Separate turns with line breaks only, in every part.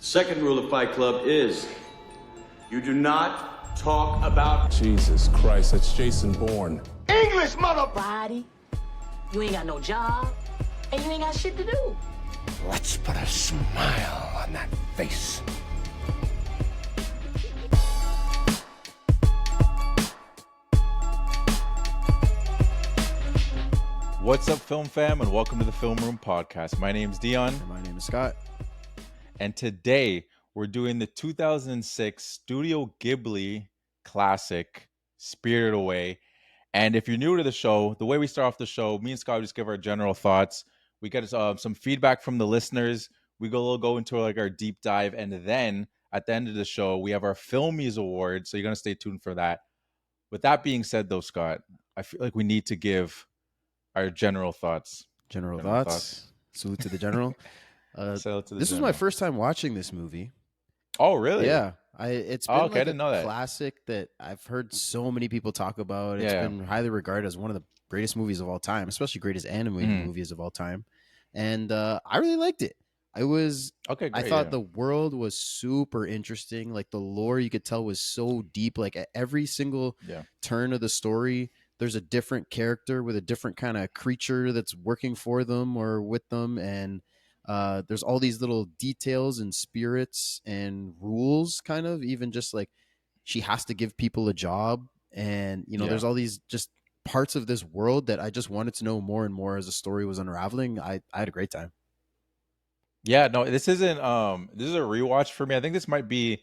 Second rule of Fight Club is you do not talk about...
Jesus Christ, that's Jason Bourne.
English, mother...
Body, you ain't got no job, and you ain't got shit to do.
Let's put a smile on that face.
What's up, film fam, and welcome to the Film Room Podcast. My name's Dion.
And my name is Scott.
And today we're doing the 2006 Studio Ghibli classic, Spirited Away. And if you're new to the show, the way we start off the show, me and Scott just give our general thoughts. We get some feedback from the listeners. We go into like our deep dive, and then at the end of the show, we have our Filmmies award. So you're gonna stay tuned for that. With that being said, though, Scott, I feel like we need to give our general thoughts.
General thoughts. Salute to the general. This was my first time watching this movie.
Oh, really?
Yeah. It's been
I
like
didn't know that.
Classic that I've heard so many people talk about. It's been highly regarded as one of the greatest movies of all time, especially greatest animated movies of all time. And I really liked it. I thought the world was super interesting. Like the lore, you could tell, was so deep. Like at every single turn of the story, there's a different character with a different kind of creature that's working for them or with them. And there's all these little details and spirits and rules, kind of, even just like she has to give people a job. And, there's all these just parts of this world that I just wanted to know more and more as the story was unraveling. I had a great time.
Yeah, no, this is a rewatch for me. I think this might be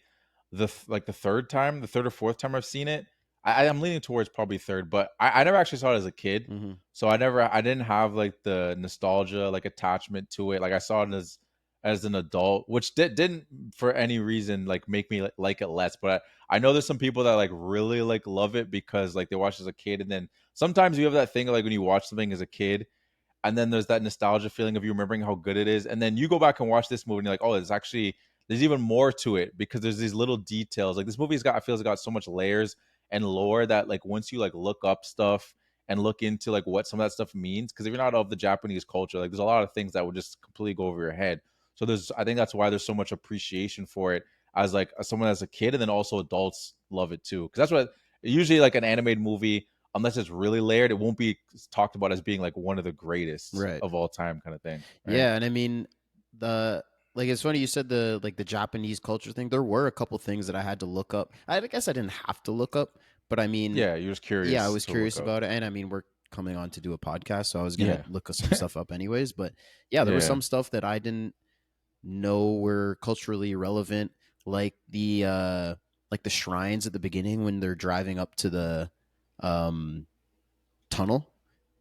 the third or fourth time I've seen it. I'm leaning towards probably third, but I never actually saw it as a kid.
Mm-hmm.
So I didn't have like the nostalgia, like attachment to it. Like I saw it as an adult, which didn't for any reason like make me like it less. But I know there's some people that like really like love it because like they watched as a kid, and then sometimes you have that thing like when you watch something as a kid, and then there's that nostalgia feeling of you remembering how good it is, and then you go back and watch this movie and you're like, oh, there's even more to it because there's these little details. Like this movie's got so much layers and lore that like once you like look up stuff and look into like what some of that stuff means, because if you're not of the Japanese culture, like there's a lot of things that would just completely go over your head. So I think that's why there's so much appreciation for it as someone as a kid, and then also adults love it too, because that's what usually like an animated movie, unless it's really layered, it won't be talked about as being like one of the greatest of all time kind of thing. Right? Yeah,
and I mean it's funny you said the Japanese culture thing. There were a couple things that I had to look up. I guess I didn't have to look up, but I mean,
you're just curious.
Yeah, I was curious about it, and I mean, we're coming on to do a podcast, so I was gonna look some stuff up anyways. But there was some stuff that I didn't know were culturally relevant, like the shrines at the beginning when they're driving up to the tunnel.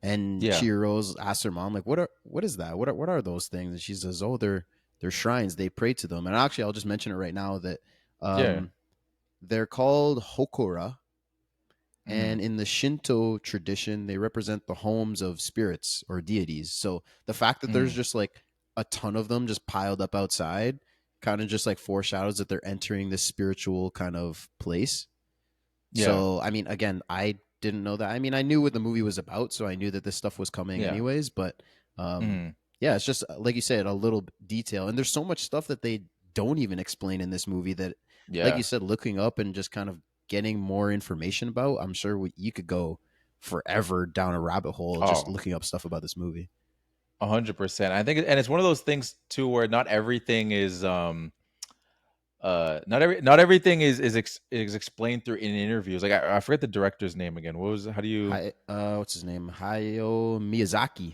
And Chihiro's asked her mom, like, what is that? What are those things? And she says, oh, they're shrines. They pray to them. And actually, I'll just mention it right now that they're called Hokora. And in the Shinto tradition, they represent the homes of spirits or deities. So the fact that there's just like a ton of them just piled up outside kind of just like foreshadows that they're entering this spiritual kind of place. Yeah. So, I mean, again, I didn't know that. I mean, I knew what the movie was about, so I knew that this stuff was coming anyways. But it's just like you said, a little detail, and there's so much stuff that they don't even explain in this movie that, like you said, looking up and just kind of getting more information about. I'm sure you could go forever down a rabbit hole just looking up stuff about this movie.
100%. I think, and it's one of those things too where not everything is not everything is explained through in interviews. Like I forget the director's name again. What's his name?
Hayao Miyazaki.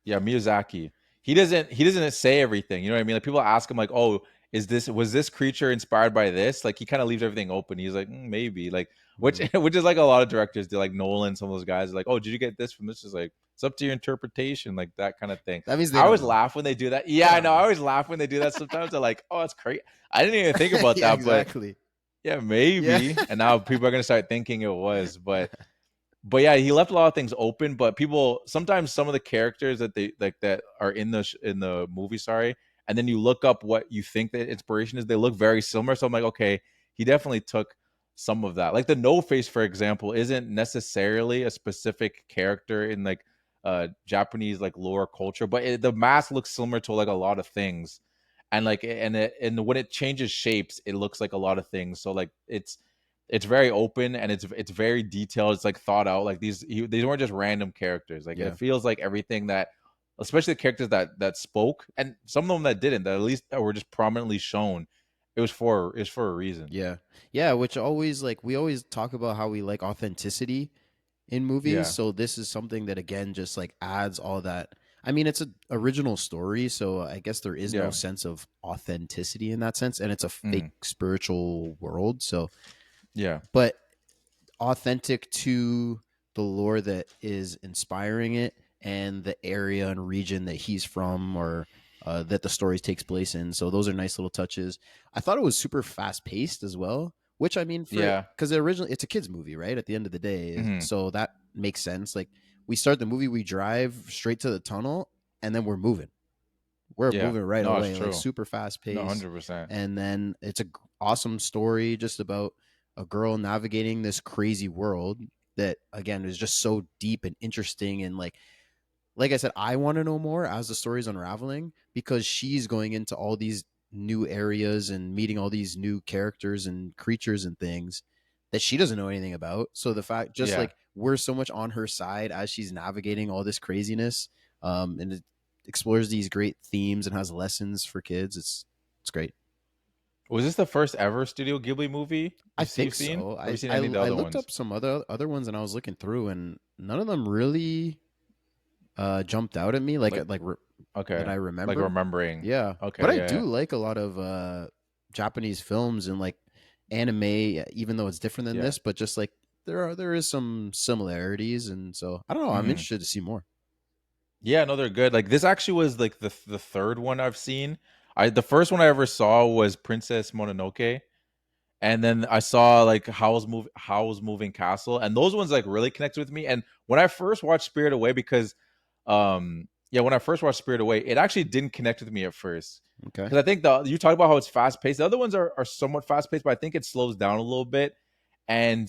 Yeah, Miyazaki. He doesn't say everything. You know what I mean? Like people ask him like, "Oh, was this creature inspired by this?" Like he kind of leaves everything open. He's like, maybe, like which is like a lot of directors do. Like Nolan, some of those guys are like, "Oh, did you get this from this?" Is like, it's up to your interpretation, like that kind of thing.
That means
I always laugh when they do that. Yeah, I know. I always laugh when they do that. Sometimes they're like, "Oh, it's crazy." I didn't even think about that,
exactly.
But yeah, maybe. Yeah. And now people are gonna start thinking it was, but yeah, he left a lot of things open. But people sometimes some of the characters that they like that are in the movie, and then you look up what you think the inspiration is, they look very similar. So I'm like, okay, he definitely took some of that. Like the No Face, for example, isn't necessarily a specific character in like Japanese like lore culture, but the mask looks similar to like a lot of things. and like and when it changes shapes, it looks like a lot of things. So like it's very open and it's very detailed. It's like thought out. Like these weren't just random characters. Like
Yeah.
it feels like everything that, especially the characters that spoke, and some of them that didn't, that at least that were just prominently shown. It's for a reason.
Yeah. Yeah, which always like we always talk about how we like authenticity in movies.
Yeah,
So this is something that again just like adds all that. I mean, it's an original story, so I guess there is no
yeah,
sense of authenticity in that sense, and it's a
mm,
fake spiritual world. So,
yeah,
but authentic to the lore that is inspiring it and the area and region that he's from or that the story takes place in. So those are nice little touches. I thought it was super fast paced as well, which I mean for
yeah,
because originally it's a kids movie, right? At the end of the day,
hmm
so that makes sense. Like we start the movie, we drive straight to the tunnel, and then we're moving. We're
yeah.
moving right
No, it's
away, like
true.
super fast
No,
paced.
100%.
And then it's a awesome story just about a girl navigating this crazy world that again is just so deep and interesting and like I said, I want to know more as the story's unraveling because she's going into all these new areas and meeting all these new characters and creatures and things that she doesn't know anything about. So the fact, just
Yeah.
like we're so much on her side as she's navigating all this craziness, and it explores these great themes and has lessons for kids. It's great.
Was this the first ever Studio Ghibli movie
I
you've
think
seen?
so.
Have you
I
seen
I,
any of the
I
other
looked
ones?
up some other ones and I was looking through and none of them really jumped out at me
Like,
that
okay,
I
like
remember.
remembering.
Yeah, but
Okay,
I
yeah,
do
yeah.
like a lot of Japanese films and like anime, even though it's different than
Yeah.
this. But just like there is some similarities, and so I don't know. I'm
hmm
interested to see more.
Yeah, no, they're good. Like this actually was like the third one I've seen. The first one I ever saw was Princess Mononoke, and then I saw like Howl's Moving Castle, and those ones like really connected with me. And when I first watched Spirit Away, because yeah, when I first watched Spirit Away, it actually didn't connect with me at first.
Okay.
Because I think you talk about how it's fast paced. The other ones are somewhat fast paced, but I think it slows down a little bit. And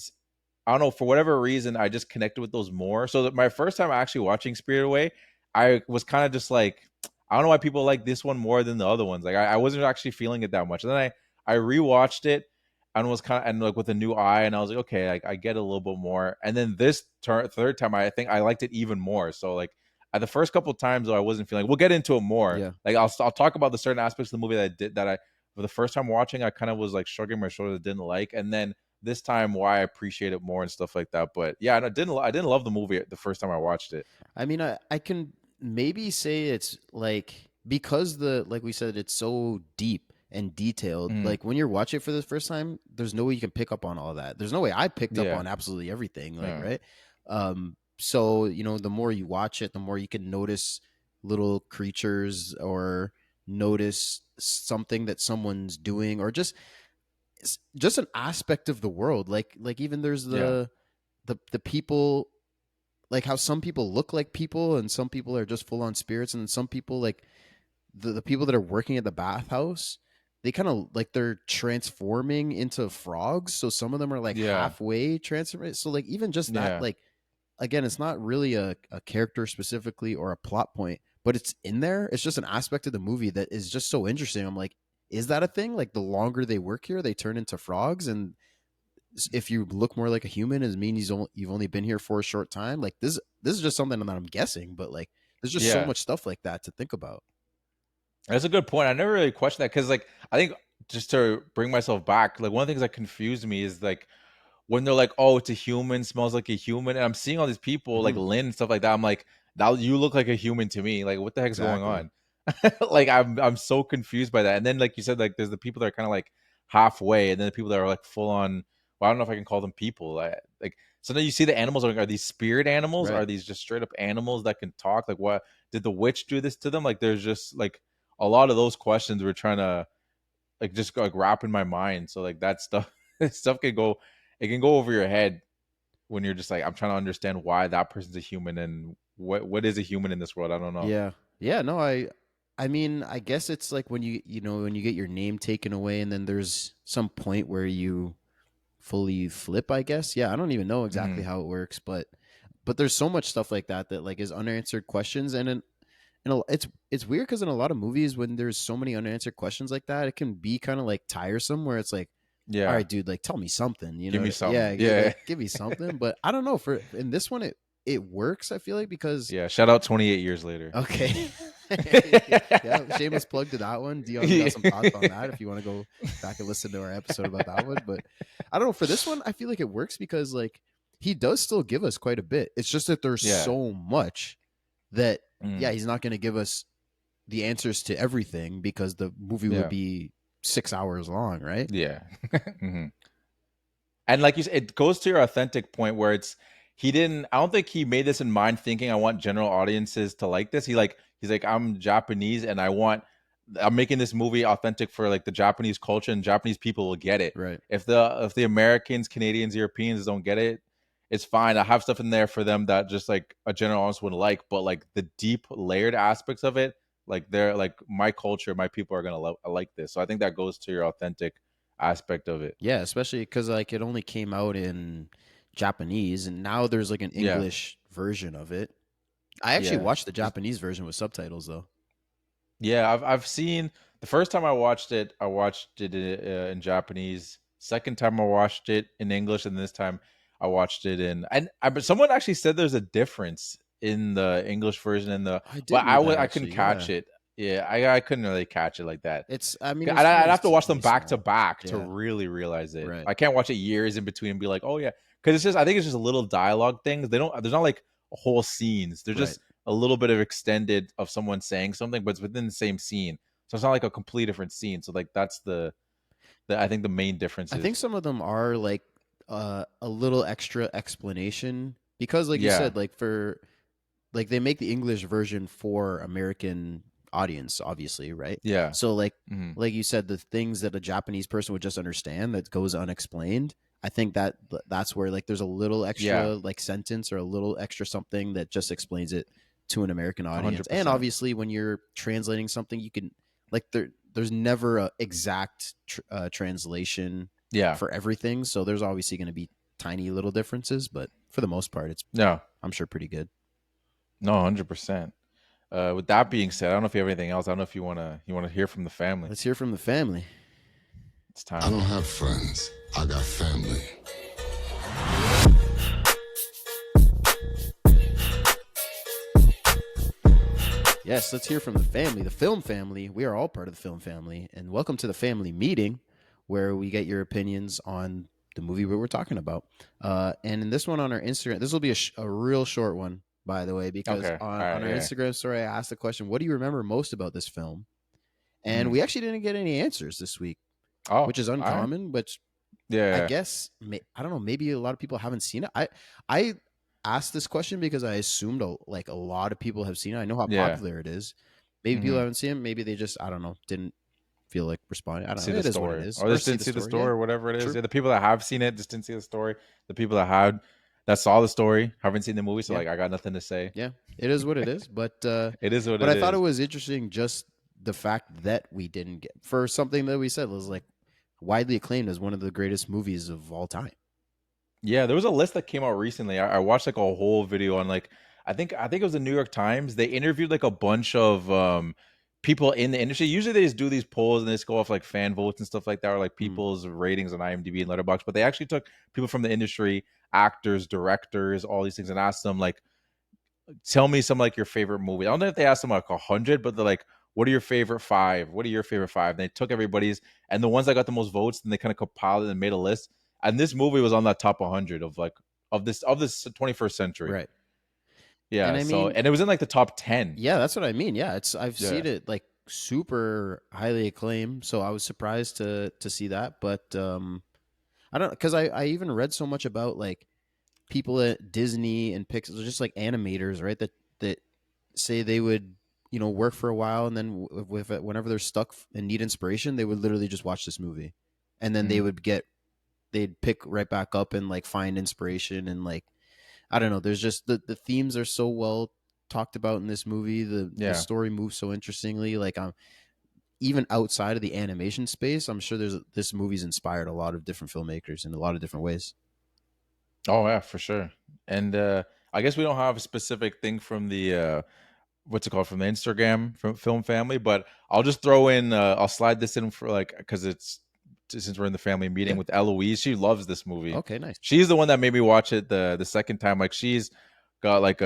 I don't know, for whatever reason, I just connected with those more. So that my first time actually watching Spirit Away, I was kind of just like, I don't know why people like this one more than the other ones. Like I wasn't actually feeling it that much. And then I rewatched it and was kind of, and like with a new eye, and I was like, okay, I get a little bit more. And then this third time, I think I liked it even more. So like at the first couple of times, though, I wasn't feeling. We'll get into it more.
Yeah.
Like I'll talk about the certain aspects of the movie that I did that I for the first time watching, I kind of was like shrugging my shoulders, didn't like, and then this time why I appreciate it more and stuff like that. But yeah, and I didn't love the movie the first time I watched it.
I mean, I can maybe say it's like because the like we said, it's so deep and detailed.
Mm,
Like when you're watching it for the first time, there's no way you can pick up on all that. There's no way I picked up
yeah,
on absolutely everything. Like
yeah,
right. So the more you watch it, the more you can notice little creatures or notice something that someone's doing or just an aspect of the world. Like even there's
yeah,
the people like how some people look like people and some people are just full on spirits and some people like the people that are working at the bathhouse they kind of like they're transforming into frogs so some of them are like
yeah,
halfway transformed so like even just that
yeah,
like again it's not really a character specifically or a plot point but it's in there it's just an aspect of the movie that is just so interesting I'm like is that a thing like the longer they work here they turn into frogs and if you look more like a human, it means you've only been here for a short time. Like this is just something that I'm guessing, but like there's just so
yeah.
much stuff like that to think about.
That's a good point. I never really questioned that because, like, I think just to bring myself back, like one of the things that confused me is like when they're like, "Oh, it's a human, smells like a human," and I'm seeing all these people like
Hmm.
Lynn and stuff like that. I'm like, "Now you look like a human to me. Like, what the heck's going
Exactly.
on?" Like, I'm so confused by that. And then, like you said, like there's the people that are kind of like halfway, and then the people that are like full on. Well, I don't know if I can call them people. Like so then you see the animals are these spirit animals?
Right.
Are these just straight up animals that can talk? Like, what did the witch do this to them? Like, there's just like a lot of those questions we're trying to like just like wrap in my mind. So like that stuff stuff can go it can go over your head when you're just like I'm trying to understand why that person's a human and what is a human in this world. I don't know.
Yeah. Yeah. No, I mean, I guess it's like when when you get your name taken away and then there's some point where you fully flip, I guess. Yeah. I don't even know exactly
hmm
how it works, but there's so much stuff like that that like is unanswered questions and it's weird because in a lot of movies when there's so many unanswered questions like that, it can be kind of like tiresome where it's like, all
Yeah.
right, dude, like tell me something,
Give me
yeah,
something. Yeah.
like give me something. But I don't know, for in this one it works, I feel like, because
Yeah. Shout out 28 years later.
okay. Yeah, shameless plug to that one. Dion got some thoughts on that if you want to go back and listen to our episode about that one. But I don't know, for this one, I feel like it works because like he does still give us quite a bit. It's just that there's
Yeah.
so much that
Mm.
he's not going to give us the answers to everything because the movie would be 6 hours long, right?
Yeah. Mhm. And like you said, it goes to your authentic point where it's I don't think he made this in mind thinking I want general audiences to like this. He's like, I'm Japanese and I'm making this movie authentic for like the Japanese culture, and Japanese people will get it.
Right.
If the Americans, Canadians, Europeans don't get it, it's fine. I have stuff in there for them that just like a general audience wouldn't like, but like the deep layered aspects of it, like they're like my culture, my people are gonna like this. So I think that goes to your authentic aspect of it.
Yeah, especially because like it only came out in Japanese, and now there's like an English version of it. I actually watched the Japanese version with subtitles though.
Yeah, I've seen the first time I watched it in Japanese. Second time I watched it in English, and this time I watched it but someone actually said there's a difference in the English version and
I did
but
read that,
I couldn't
actually,
catch
yeah.
it. Yeah, I couldn't really catch it like that.
I mean, it's
I'd
really,
have to watch them
really
back to
small.
back to
Yeah.
really realize it.
Right.
I can't watch it years in between and be like, oh yeah, because I think it's just little dialogue things. There's not like whole scenes. They're just a little bit of extended of someone saying something, but it's within the same scene. So it's not like a complete different scene. So like that's I think the main difference.
I think some of them are like a little extra explanation because, like you said, like they make the English version for American audience, obviously, right?
Yeah.
So like
Mhm.
like you said, the things that a Japanese person would just understand that goes unexplained. I think that's where like there's a little extra like sentence or a little extra something that just explains it to an American audience.
100%.
And obviously, when you're translating something, you can like there's never a exact translation for everything. So there's obviously going to be tiny little differences, but for the most part, it's I'm sure pretty good.
No, 100%. With that being said, I don't know if you have anything else. I don't know if you wanna hear from the family.
Let's hear from the family.
It's time.
I don't have friends. I got family.
Yes, let's hear from the family, the film family. We are all part of the film family, and welcome to the family meeting, where we get your opinions on the movie we were talking about. And in this one on our Instagram, this will be a real short one, by the way, because on our Instagram story, I asked the question, "What do you remember most about this film?" And we actually didn't get any answers this week, which is uncommon. Which I guess I don't know. Maybe a lot of people haven't seen it. I asked this question because I assumed a lot of people have seen it. I know how popular it is. Maybe people haven't seen it. Maybe they just, I don't know, didn't feel like responding. I don't know. It is what it is.
Or just didn't see the story or whatever it is. Yeah, the people that have seen it just didn't see the story. The people that saw the story haven't seen the movie, so like I got nothing to say.
Yeah, it is what it is. But
it is what it is.
But I thought it was interesting just the fact that we didn't get for something that we said was like widely acclaimed as one of the greatest movies of all time.
Yeah, there was a list that came out recently. I watched like a whole video on like I think it was the New York Times. They interviewed like a bunch of people in the industry. Usually they just do these polls and they just go off like fan votes and stuff like that, or like people's ratings on IMDb and Letterboxd. But they actually took people from the industry, actors, directors, all these things, and asked them like, tell me some like your favorite movie. I don't know if they asked them like 100, but they're like, what are your favorite 5? What are your favorite 5? And they took everybody's, and the ones that got the most votes, then they kind of compiled it and made a list. And this movie was on that top 100 of this 21st century.
Right.
Yeah. And it was in like the top 10.
Yeah, that's what I mean. Yeah, I've seen it like super highly acclaimed, so I was surprised to see that. But I don't, because I even read so much about like people at Disney and Pixar, just like animators, right? That say they would work for a while, and then whenever they're stuck and need inspiration, they would literally just watch this movie, and then they'd pick right back up and like find inspiration. And like I don't know, there's just the themes are so well talked about in this movie. The story moves so interestingly. Like even outside of the animation space, I'm sure this movie's inspired a lot of different filmmakers in a lot of different ways.
Oh yeah, for sure. And I guess we don't have a specific thing from the what's it called, from the Instagram from Film Family, but I'll just throw in I'll slide this in for like, because it's, since we're in the family meeting,
Yeah.
with Eloise. She loves this movie.
Okay, nice.
She's the one that made me watch it the second time. Like, she's got like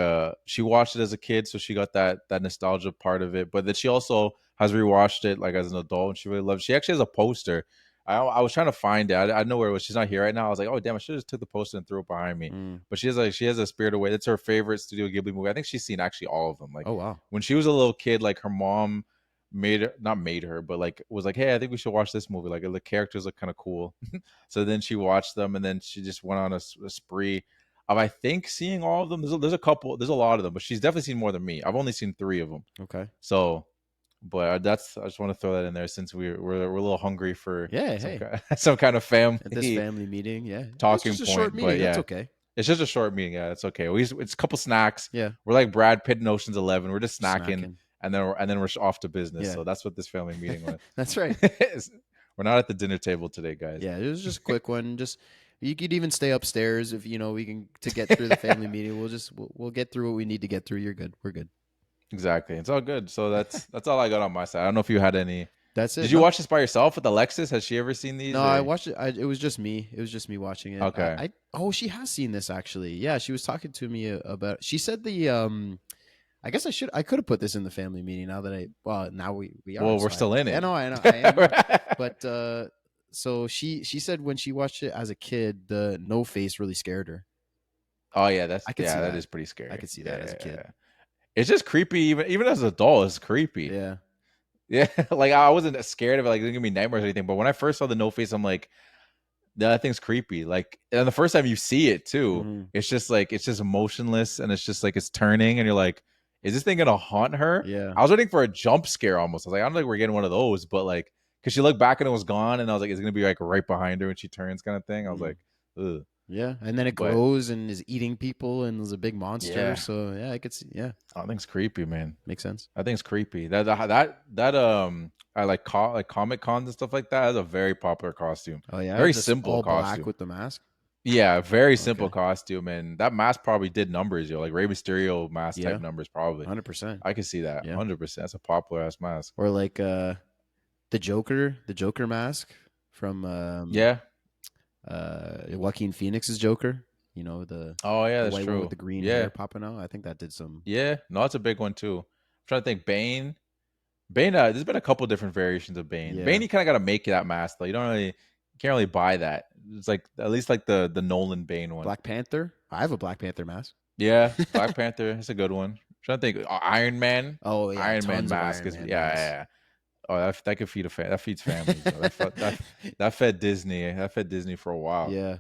she watched it as a kid, so she got that nostalgia part of it, but then she also has rewatched it like as an adult, and she really loves. She actually has a poster. I was trying to find it. I know where it was. She's not here right now. I was like, oh damn, I should have just took the poster and threw it behind me. But she has a Spirited Away. It's her favorite Studio Ghibli movie. I think she's seen actually all of them. Like,
Oh wow.
when she was a little kid, like her mom not made her, but like was like, hey, I think we should watch this movie. Like, the characters look kind of cool. So then she watched them, and then she just went on a spree of, I think, seeing all of them. There's a couple, there's a lot of them, but she's definitely seen more than me. I've only seen 3 of them.
Okay.
So, but I just want to throw that in there, since we're a little hungry for some kind of family
At this family meeting. Yeah,
talking
it's just
point.
a short meeting.
But yeah,
That's okay.
it's just a short meeting. Yeah, it's okay. It's a couple snacks.
Yeah,
we're like Brad Pitt in Ocean's 11. We're just snacking.
Snacking.
And then we're off to business.
Yeah.
So that's what this family meeting was.
That's right.
We're not at the dinner table today, guys.
Yeah, it was just a quick one. Just, you could even stay upstairs if we can, to get through the family meeting. We'll get through what we need to get through. You're good. We're good.
Exactly. It's all good. So that's all I got on my side. I don't know if you had any.
That's it.
Did you watch this by yourself with Alexis? Has she ever seen these?
No, I watched it. It was just me. It was just me watching it.
Okay.
She has seen this actually. Yeah, she was talking to me about. She said I guess I could have put this in the family meeting. Now that now we are.
Well, we're still in it.
I know. I am. But so she said when she watched it as a kid, the no face really scared her.
Oh yeah, that is pretty scary.
I could see that as a kid.
Yeah. It's just creepy, even as an adult. It's creepy.
Yeah.
Yeah, like I wasn't scared of it, like it didn't give me nightmares or anything. But when I first saw the no face, I'm like, that thing's creepy. Like, and the first time you see it too, it's just emotionless, and it's just like it's turning, and you're like, is this thing gonna haunt her?
Yeah.
I was waiting for a jump scare almost. I was like, I don't think we're getting one of those, but like, because she looked back and it was gone, and I was like, it's gonna be like right behind her when she turns, kind of thing. I was like, ugh.
Yeah, and then it grows and is eating people and is a big monster.
Yeah.
So yeah, I could see. Yeah,
I think it's creepy, man.
Makes sense.
I think it's creepy. I like Comic Cons and stuff like that. That's a very popular costume.
Oh yeah,
very
just
simple
all
costume
black with the mask.
Yeah, very simple costume, and that mask probably did numbers, like Rey Mysterio mask type numbers, probably
100%.
I can see that 100%. That's a popular ass mask.
Or like the Joker mask from Joaquin Phoenix's Joker. The
that's
white
true
one with the green hair popping out. I think that did some.
Yeah, no, it's a big one too. I'm trying to think. Bane. There's been a couple different variations of Bane.
Yeah.
Bane, you kind of got to make that mask though. You can't really buy that. It's like at least like the Nolan Bane one.
Black Panther. I have a Black Panther mask.
Yeah, Black Panther. That's a good one. I'm trying to think. Iron Man.
Oh yeah,
Iron Man mask
Iron Man
yeah. Oh, that could feed that feeds families. that fed Disney. That fed Disney for a while.
Yeah.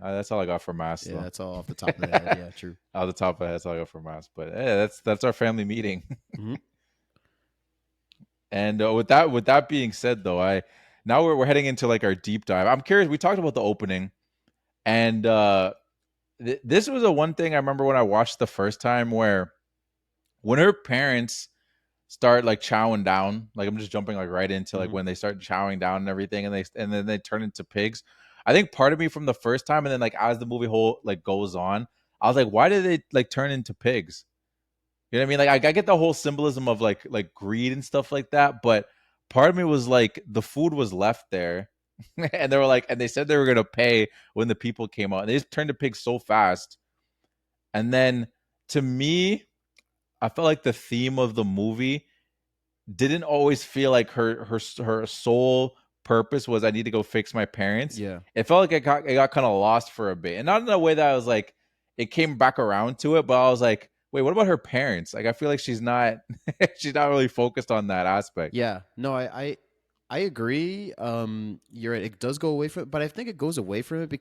That's all I got for masks.
Yeah,
though.
that's all off the top of the head. Yeah, true.
Off the top of the head, that's all I got for masks. But yeah, that's our family meeting.
Mm-hmm.
And with that being said, though, now we're heading into like our deep dive. I'm curious. We talked about the opening, and this was a one thing I remember when I watched the first time, where when her parents start like chowing down, like I'm just jumping like right into like when they start chowing down and everything, and then they turn into pigs. I think part of me from the first time, and then like as the movie goes on, I was like, why did they like turn into pigs? You know what I mean? Like I get the whole symbolism of like greed and stuff like that, but part of me was like, the food was left there, and they were like, and they said they were gonna pay when the people came out, and they just turned to pigs so fast. And then to me, I felt like the theme of the movie didn't always feel like her sole purpose was, I need to go fix my parents.
Yeah,
it felt like it got kind of lost for a bit, and not in a way that I was like, it came back around to it, but I was like, wait, what about her parents? Like, I feel like she's not really focused on that aspect.
Yeah, no, I agree. You're right. It does go away from it, but I think it goes away from it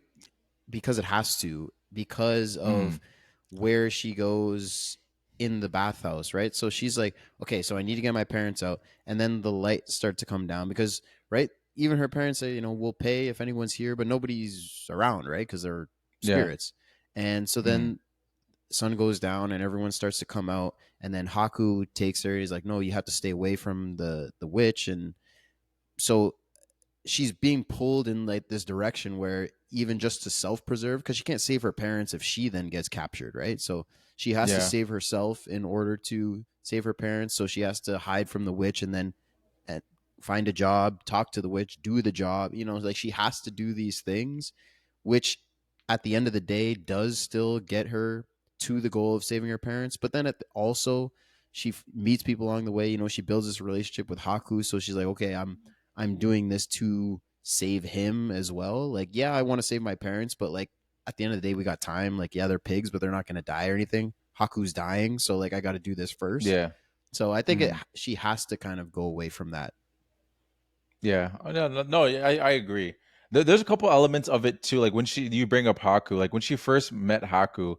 because it has to, because of where she goes in the bathhouse, right? So she's like, okay, so I need to get my parents out, and then the lights start to come down because, right, even her parents say, we'll pay if anyone's here, but nobody's around, right? Because they're spirits. And so then sun goes down and everyone starts to come out, and then Haku takes her. He's like, no, you have to stay away from the witch. And so she's being pulled in like this direction where even just to self-preserve, because she can't save her parents if she then gets captured, right? So she has to save herself in order to save her parents. So she has to hide from the witch and then find a job, talk to the witch, do the job. Like she has to do these things, which at the end of the day does still get her to the goal of saving her parents. But then also she meets people along the way. She builds this relationship with Haku, so she's like, okay, I'm doing this to save him as well. Like, yeah, I want to save my parents, but like at the end of the day, we got time. Like, yeah, they're pigs, but they're not going to die or anything. Haku's dying, so like I got to do this first.
Yeah.
So I think she has to kind of go away from that.
Yeah. No, I agree. There's a couple elements of it too. Like when you bring up Haku, like when she first met Haku,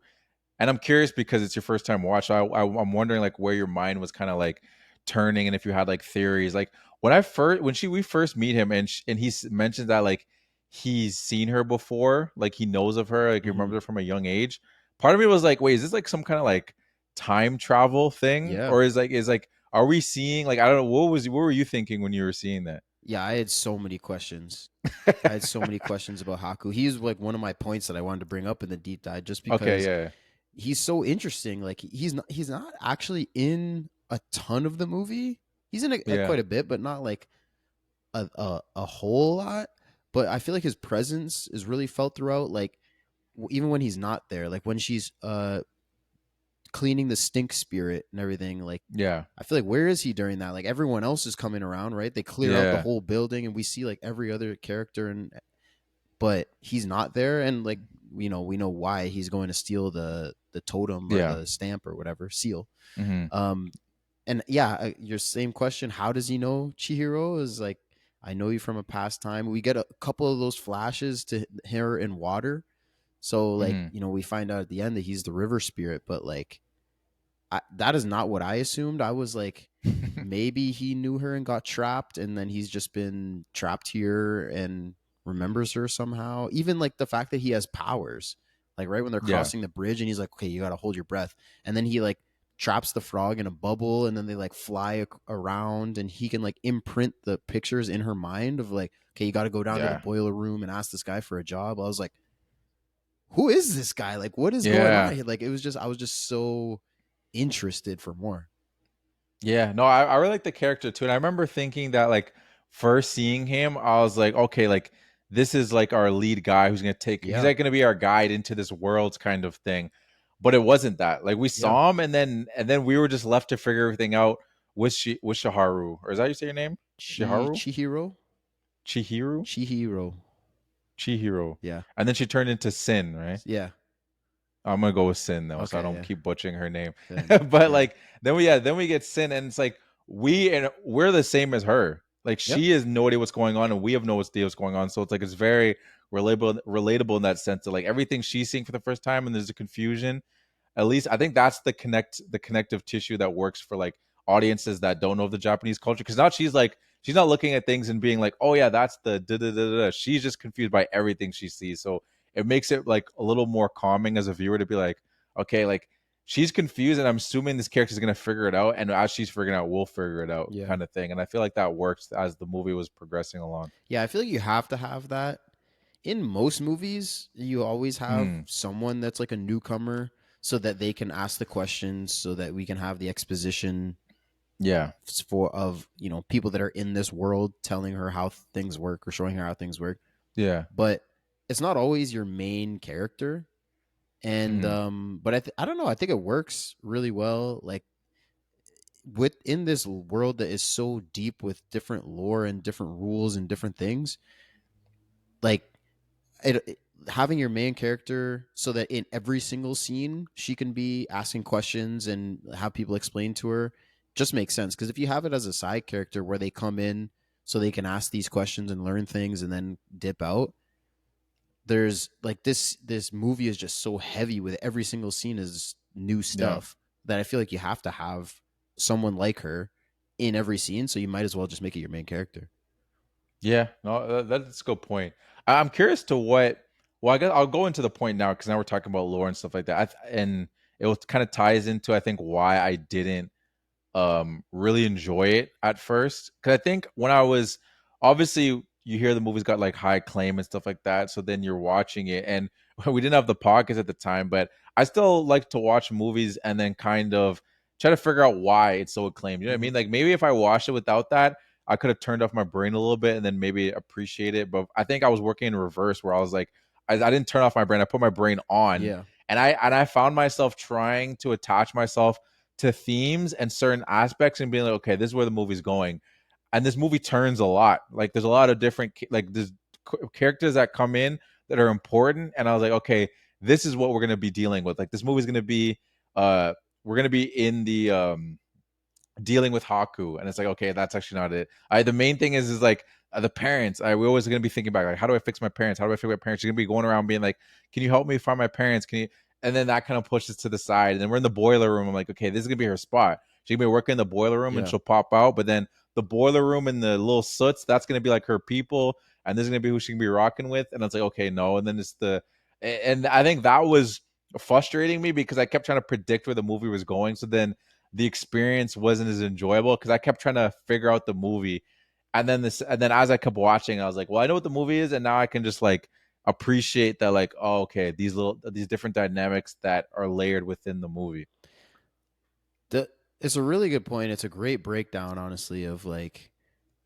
and I'm curious because it's your first time watch. I'm wondering like where your mind was kind of like turning, and if you had like theories. Like we first meet him, and he mentions that like he's seen her before, like he knows of her, like he remembers her from a young age. Part of me was like, wait, is this like some kind of like time travel thing,
Yeah.
or is like are we seeing like I don't know what were you thinking when you were seeing that?
Yeah, I had so many questions. I had so many questions about Haku. He's like one of my points that I wanted to bring up in the deep dive, just because he's so interesting. Like he's not actually in a ton of the movie. He's in quite a bit, but not like a whole lot. But I feel like his presence is really felt throughout. Like even when he's not there, like when she's cleaning the stink spirit and everything, like I feel like where is he during that? Like everyone else is coming around, right? They clear out the whole building and we see like every other character, but he's not there. And like we know why he's going to steal the totem or the stamp or whatever seal. And your same question, how does he know Chihiro? Is like, I know you from a past time. We get a couple of those flashes to her in water. So like, we find out at the end that he's the river spirit, but like that is not what I assumed. I was like, maybe he knew her and got trapped, and then he's just been trapped here and remembers her somehow. Even like the fact that he has powers, like right when they're crossing the bridge and he's like, okay, you got to hold your breath. And then he like traps the frog in a bubble, and then they like fly around, and he can like imprint the pictures in her mind of like, okay, you got to go down to the boiler room and ask this guy for a job. I was like, who is this guy? Like, what is going on here? Like, I was just so interested for more.
Yeah, no, I really like the character too. And I remember thinking that like first seeing him, I was like, okay, like this is like our lead guy who's gonna he's like gonna be our guide into this world kind of thing. But it wasn't that. Like we saw him and then we were just left to figure everything out with Shiharu. Or is that how you say your name? Shiharu?
Chihiro?
Chihiro? Chihiro.
Yeah.
And then she turned into Sin, right?
Yeah.
I'm gonna go with Sin though, so I don't keep butchering her name. But like then we get Sin, and it's like we're the same as her. Like she has no idea what's going on, and we have no idea what's going on. So it's like it's very relatable in that sense that like everything she's seeing for the first time, and there's a confusion. At least I think that's the connective tissue that works for like audiences that don't know the Japanese culture. Because now she's not looking at things and being like, oh yeah, that's the da da da da. She's just confused by everything she sees. So it makes it like a little more calming as a viewer to be like, okay, like she's confused, and I'm assuming this character is gonna figure it out, and as she's figuring it out, we'll figure it out, kind of thing. And I feel like that works as the movie was progressing along.
Yeah, I feel like you have to have that. In most movies, you always have someone that's like a newcomer so that they can ask the questions, so that we can have the exposition.
Yeah.
Of people that are in this world telling her how things work or showing her how things work.
Yeah.
But it's not always your main character. And but I don't know, I think it works really well, like within this world that is so deep with different lore and different rules and different things. Like having your main character so that in every single scene she can be asking questions and have people explain to her just makes sense. Because if you have it as a side character where they come in so they can ask these questions and learn things and then dip out, there's like this movie is just so heavy with every single scene is new stuff that I feel like you have to have someone like her in every scene. So you might as well just make it your main character.
Yeah, no, that's a good point. I'm curious to what. Well, I guess I'll go into the point now because now we're talking about lore and stuff like that, and it kind of ties into I think why I didn't really enjoy it at first. Because I think when I was obviously you hear the movie's got like high acclaim and stuff like that. So then you're watching it, and we didn't have the podcast at the time, but I still like to watch movies and then kind of try to figure out why it's so acclaimed. You know what I mean? Like maybe if I watched it without that, I could have turned off my brain a little bit and then maybe appreciate it. But I think I was working in reverse, where I was like, I didn't turn off my brain. I put my brain on,
Yeah.
and I found myself trying to attach myself to themes and certain aspects and being like, okay, this is where the movie's going. And this movie turns a lot. Like there's a lot of different there's characters that come in that are important, and I was like, okay, this is what we're gonna be dealing with. Like this movie's gonna be we're gonna be in the dealing with Haku, and it's like, okay, that's actually not it. The main thing is like the parents. We're always gonna be thinking back, like, how do I fix my parents? How do I fix my parents? You're gonna be going around being like, can you help me find my parents? Can you? And then that kind of pushes to the side. And then we're in the boiler room. I'm like, okay, this is gonna be her spot. She's gonna be working in the boiler room, and she'll pop out. But then the boiler room and the little soots, that's gonna be like her people, and this is gonna be who she can be rocking with. And it's like, okay, no. And then it's and I think that was frustrating me because I kept trying to predict where the movie was going. So then the experience wasn't as enjoyable because I kept trying to figure out the movie. And then as I kept watching, I was like, well, I know what the movie is, and now I can just like appreciate that, like, oh, okay, these different dynamics that are layered within the movie.
It's a really good point. It's a great breakdown, honestly, of like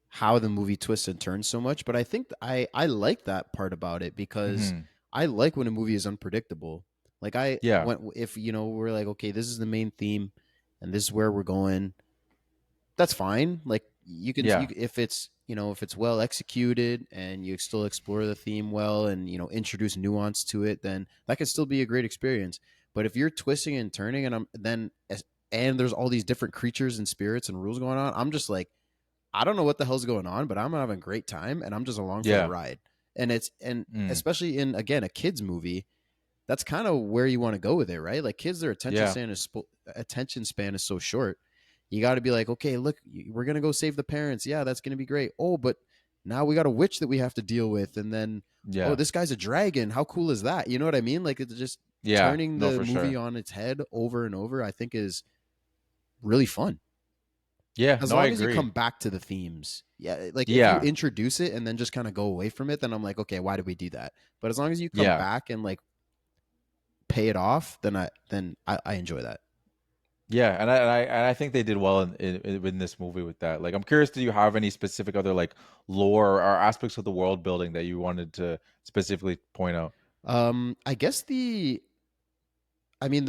how the movie twists and turns so much. But I think I like that part about it because I like when a movie is unpredictable. Like if we're like, okay, this is the main theme, and this is where we're going. That's fine. Like you can, if it's well executed and you still explore the theme well and introduce nuance to it, then that could still be a great experience. But if you're twisting and turning and there's all these different creatures and spirits and rules going on, I'm just like, I don't know what the hell's going on, but I'm having a great time and I'm just along for the ride. And especially in, again, a kid's movie, that's kind of where you want to go with it, right? Like kids, their attention span is so short. You got to be like, okay, look, we're going to go save the parents. Yeah, that's going to be great. Oh, but now we got a witch that we have to deal with. And then, oh, this guy's a dragon. How cool is that? You know what I mean? Like it's just turning the movie on its head over and over, I think is really fun.
Yeah,
as long as you come back to the themes. Yeah, like if you introduce it and then just kind of go away from it, then I'm like, okay, why did we do that? But as long as you come back and like pay it off, then I enjoy that.
Yeah, and I think they did well in this movie with that. Like, I'm curious, do you have any specific other like lore or aspects of the world building that you wanted to specifically point out?
I guess there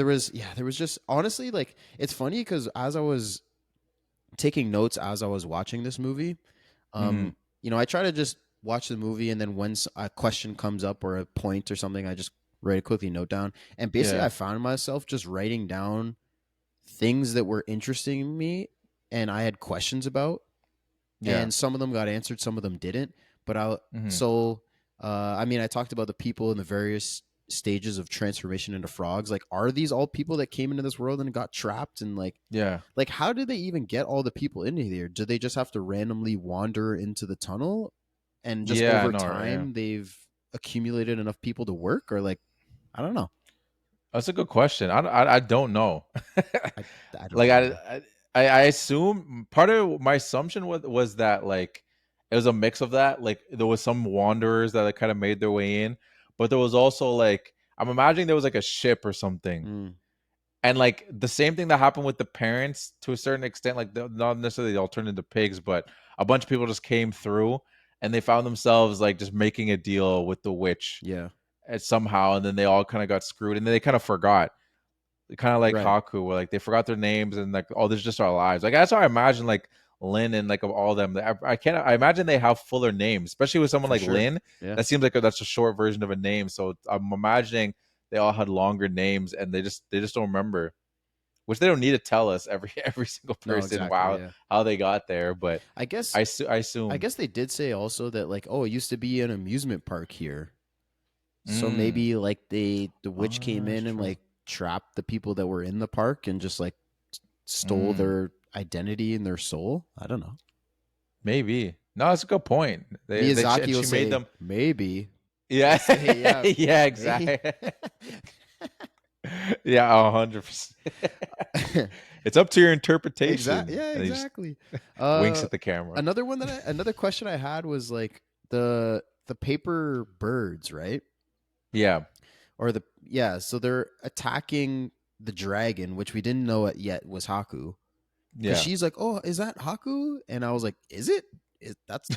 was just honestly, like, it's funny because as I was taking notes as I was watching this movie, I try to just watch the movie, and then when a question comes up or a point or something, I just write a quickly note down. And basically I found myself just writing down things that were interesting me and I had questions about, and some of them got answered, some of them didn't. But I talked about the people in the various stages of transformation into frogs. Like, are these all people that came into this world and got trapped? And like how did they even get all the people into here? Do they just have to randomly wander into the tunnel and just over time they've accumulated enough people to work? Or like, I don't know.
That's a good question. I don't know. I assume part of my assumption was that like it was a mix of that. Like there was some wanderers that kind of made their way in, but there was also like, I'm imagining there was like a ship or something. And like the same thing that happened with the parents to a certain extent, like not necessarily they all turned into pigs, but a bunch of people just came through and they found themselves like just making a deal with the witch. Somehow, and then they all kind of got screwed, and then they kind of forgot, kind of like Haku, where like they forgot their names and like, oh, this is just our lives. Like that's how I imagine like Lin and like all of them. I imagine they have fuller names, especially with someone like Lin. That seems like that's a short version of a name. So I'm imagining they all had longer names, and they just don't remember, which they don't need to tell us every single person how they got there. But
I guess
I assume
they did say also that like, oh, it used to be an amusement park here. So maybe like the witch came in and like trapped the people that were in the park and just like stole their identity and their soul. I don't know.
Maybe. No, that's a good point.
Miyazaki will say,
made them
maybe.
Yeah. Yeah, exactly. Yeah, 100%. It's up to your interpretation.
Yeah, exactly.
Winks at the camera.
Another question I had was like, the paper birds, right?
Yeah.
Or so they're attacking the dragon, which we didn't know it yet was Haku. Because
Yeah.
she's like, "Oh, is that Haku?" And I was like, "Is it? That's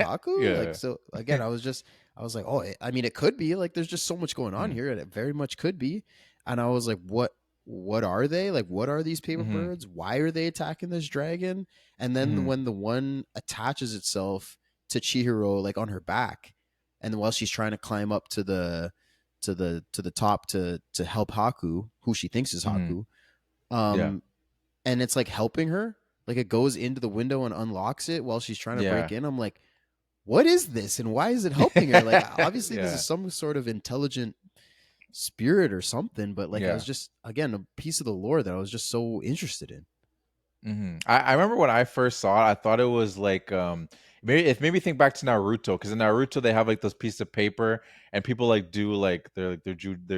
Haku?" Like,
Yeah.
so again, I was like, "Oh, I mean, it could be. Like, there's just so much going on
Mhm.
here, and it very much could be." And I was like, What are they? Like, what are these paper
Mhm.
birds? Why are they attacking this dragon?" And then
Mhm.
when the one attaches itself to Chihiro, like on her back, and while she's trying to climb up to the top to help Haku, who she thinks is
Mhm.
Haku,
Yeah.
and it's like helping her, like it goes into the window and unlocks it while she's trying to break
Yeah.
in. I'm like, what is this, and why is it helping her? Like, obviously this
Yeah.
is some sort of intelligent spirit or something, but like I was
Yeah.
just, again, a piece of the lore that I was just so interested in.
I remember when I first saw it, I thought it was like maybe it made me think back to Naruto, because in Naruto they have like those pieces of paper and people like do like their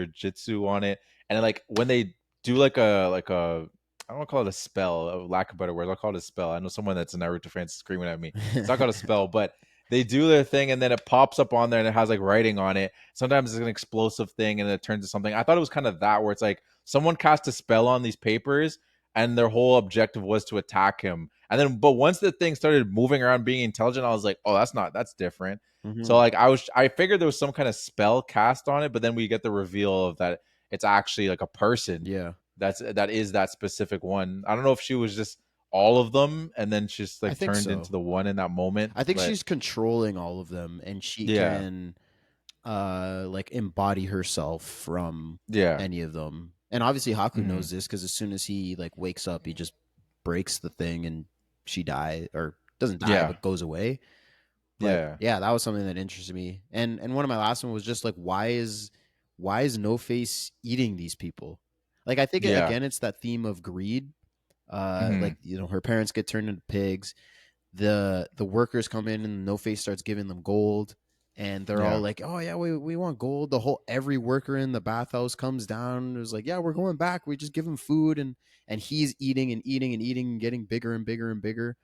jitsu on it, and like when they do like a I don't want to call it a spell, lack of better words, I'll call it a spell. I know someone that's a Naruto fan screaming at me. It's not called a spell, but they do their thing and then it pops up on there and it has like writing on it. Sometimes it's an explosive thing and it turns to something. I thought it was kind of that, where it's like someone cast a spell on these papers and their whole objective was to attack him. And then, but once the thing started moving around, being intelligent, I was like, oh, that's different. So
Mhm.
like I figured there was some kind of spell cast on it, but then we get the reveal of that it's actually like a person
Yeah,
that is that specific one. I don't know if she was just all of them and then she's
I
like
think
turned into
so.
the one in that moment.
I think
But
she's controlling all of them, and she
yeah,
can like embody herself from
yeah,
any of them. And obviously Haku
hmm,
knows this because as soon as he like wakes up, he just breaks the thing and she die, or doesn't die
yeah,
but goes away. But
yeah,
yeah, that was something that interested me. And one of my last one was just like, why is No Face eating these people? Like, I think
yeah,
again it's that theme of greed.
hmm,
Like, her parents get turned into pigs. The workers come in and No Face starts giving them gold, and they're all
yeah.
like, "Oh yeah, we want gold." Every worker in the bathhouse comes down and is like, "Yeah, we're going back. We just give him food." And he's eating and eating and eating and getting bigger and bigger and bigger.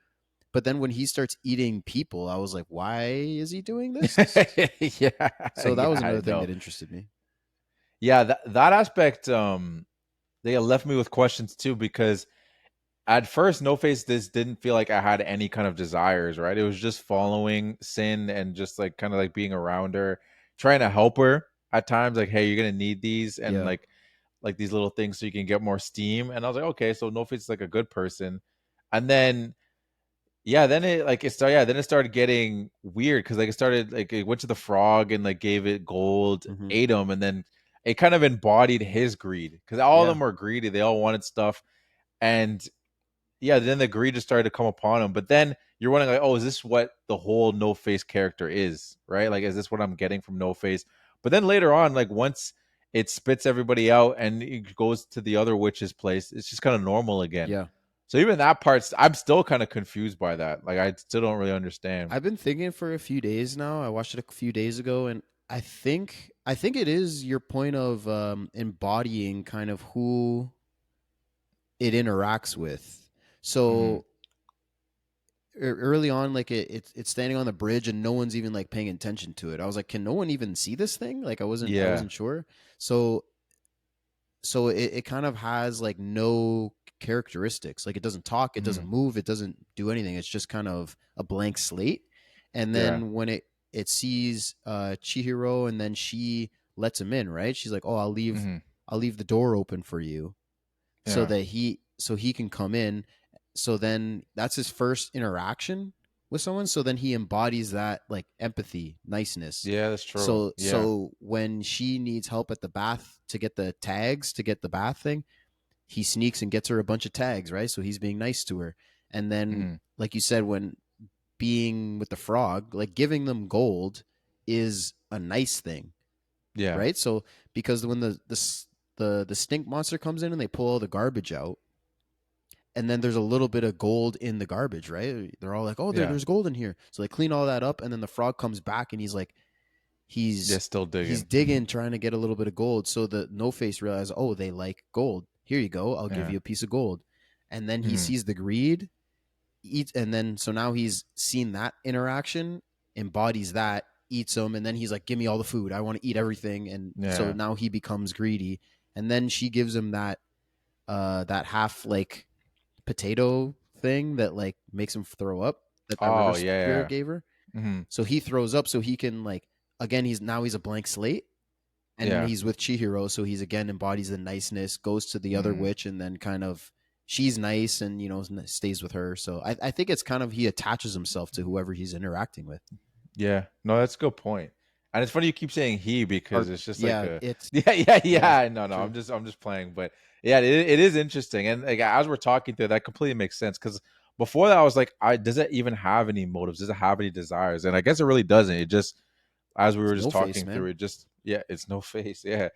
But then when he starts eating people, I was like, "Why is he doing this?"
Yeah,
So that
yeah,
was
I
another thing
know.
that interested me.
Yeah, that aspect they left me with questions too, because at first No Face this didn't feel like I had any kind of desires, right? It was just following Sin and just like kind of like being around her, trying to help her at times, like, hey, you're gonna need these and
Yeah,
like these little things so you can get more steam. And I was like, okay, so No Face is like a good person. And then yeah, then it started, yeah, then it started getting weird because like it started like it went to the frog and like gave it gold,
hmm,
ate him, and then it kind of embodied his greed because all of
yeah,
them were greedy. They all wanted stuff. And yeah, then the greed just started to come upon him. But then you're wondering, like, oh, is this what the whole No Face character is, right? Like, is this what I'm getting from No Face? But then later on, like, once it spits everybody out and it goes to the other witch's place, it's just kind of normal again.
yeah.
So even that part, I'm still kind of confused by that. Like, I still don't really understand.
I've been thinking for a few days now. I watched it a few days ago, and I think it is your point of embodying kind of who it interacts with.
Hmm.
So early on, like it's standing on the bridge and no one's even like paying attention to it. I was like, can no one even see this thing? Like, I
Yeah.
wasn't sure. So it kind of has like no characteristics. Like, it doesn't talk, it doesn't
Hmm.
move, it doesn't do anything. It's just kind of a blank slate. And
Yeah.
then when it sees Chihiro, and then she lets him in, right? She's like, "Oh,
Hmm.
I'll leave the door open for you
Yeah.
so he can come in." So then that's his first interaction with someone. So then he embodies that like empathy, niceness.
Yeah, that's true. Yeah.
So when she needs help at the bath to get the tags to get the bath thing, he sneaks and gets her a bunch of tags, right? So he's being nice to her. And then,
Hmm.
like you said, when being with the frog, like giving them gold is a nice thing,
Yeah.
right? So because when the stink monster comes in and they pull all the garbage out, and then there's a little bit of gold in the garbage, right? They're all like, "Oh,
Yeah.
there's gold in here." So they clean all that up, and then the frog comes back and he's like,
Yeah.
he's
Still
he's
digging.
digging, trying to get a little bit of gold. So the No Face realizes, "Oh, they like gold. Here you go. I'll give
Yeah.
you a piece of gold." And then he
Hmm.
sees the greed, eats, and then so now he's seen that interaction, embodies that, eats them, and then he's like, give me all the food, I want to eat everything. And so now he becomes greedy, and then she gives him that that half like potato thing that like makes him throw up, that river spirit gave her. So he throws up so he can like, again, he's a blank slate, and he's with Chihiro, so he's again embodies the niceness, goes to the other witch, and then kind of she's nice and stays with her. So I think it's kind of, he attaches himself to whoever he's interacting with.
Yeah, no, that's a good point. And it's funny you keep saying he, because it's just like
it's
no,
true.
I'm just playing, but yeah, it is interesting. And like as we're talking through, that completely makes sense, because before that I was like, does it even have any motives? Does it have any desires? And I guess it really doesn't. It just, as we were just talking through, it just it's no face. Yeah.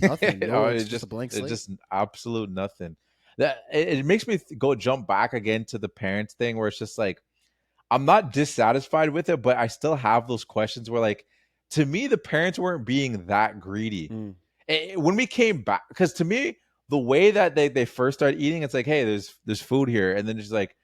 Nothing. It's
It
just a blank slate.
It's just absolute nothing. That it makes me jump back again to the parents thing, where it's just like, I'm not dissatisfied with it, but I still have those questions where, like, to me, the parents weren't being that greedy. When we came back, because to me, the way that they first started eating, it's like, hey, there's food here, and then it's like,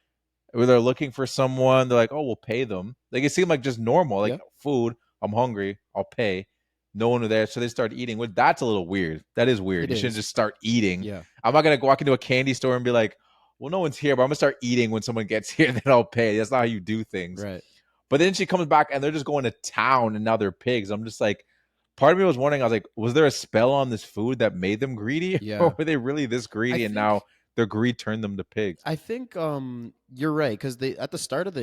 where they're looking for someone, they're like, oh, we'll pay them. Like, it seemed like just normal, like, food, I'm hungry, I'll pay. No one was there, so they start eating. Well, that's a little weird. That is weird. You shouldn't just start eating.
Yeah.
I'm not gonna walk into a candy store and be like, well, no one's here, but I'm gonna start eating when someone gets here, then I'll pay. That's not how you do things.
Right.
But then she comes back and they're just going to town, and now they're pigs. I'm just like, part of me was wondering, I was like, was there a spell on this food that made them greedy?
Yeah.
Or were they really this greedy, and now their greed turned them to pigs?
I think you're right, because they, at the start of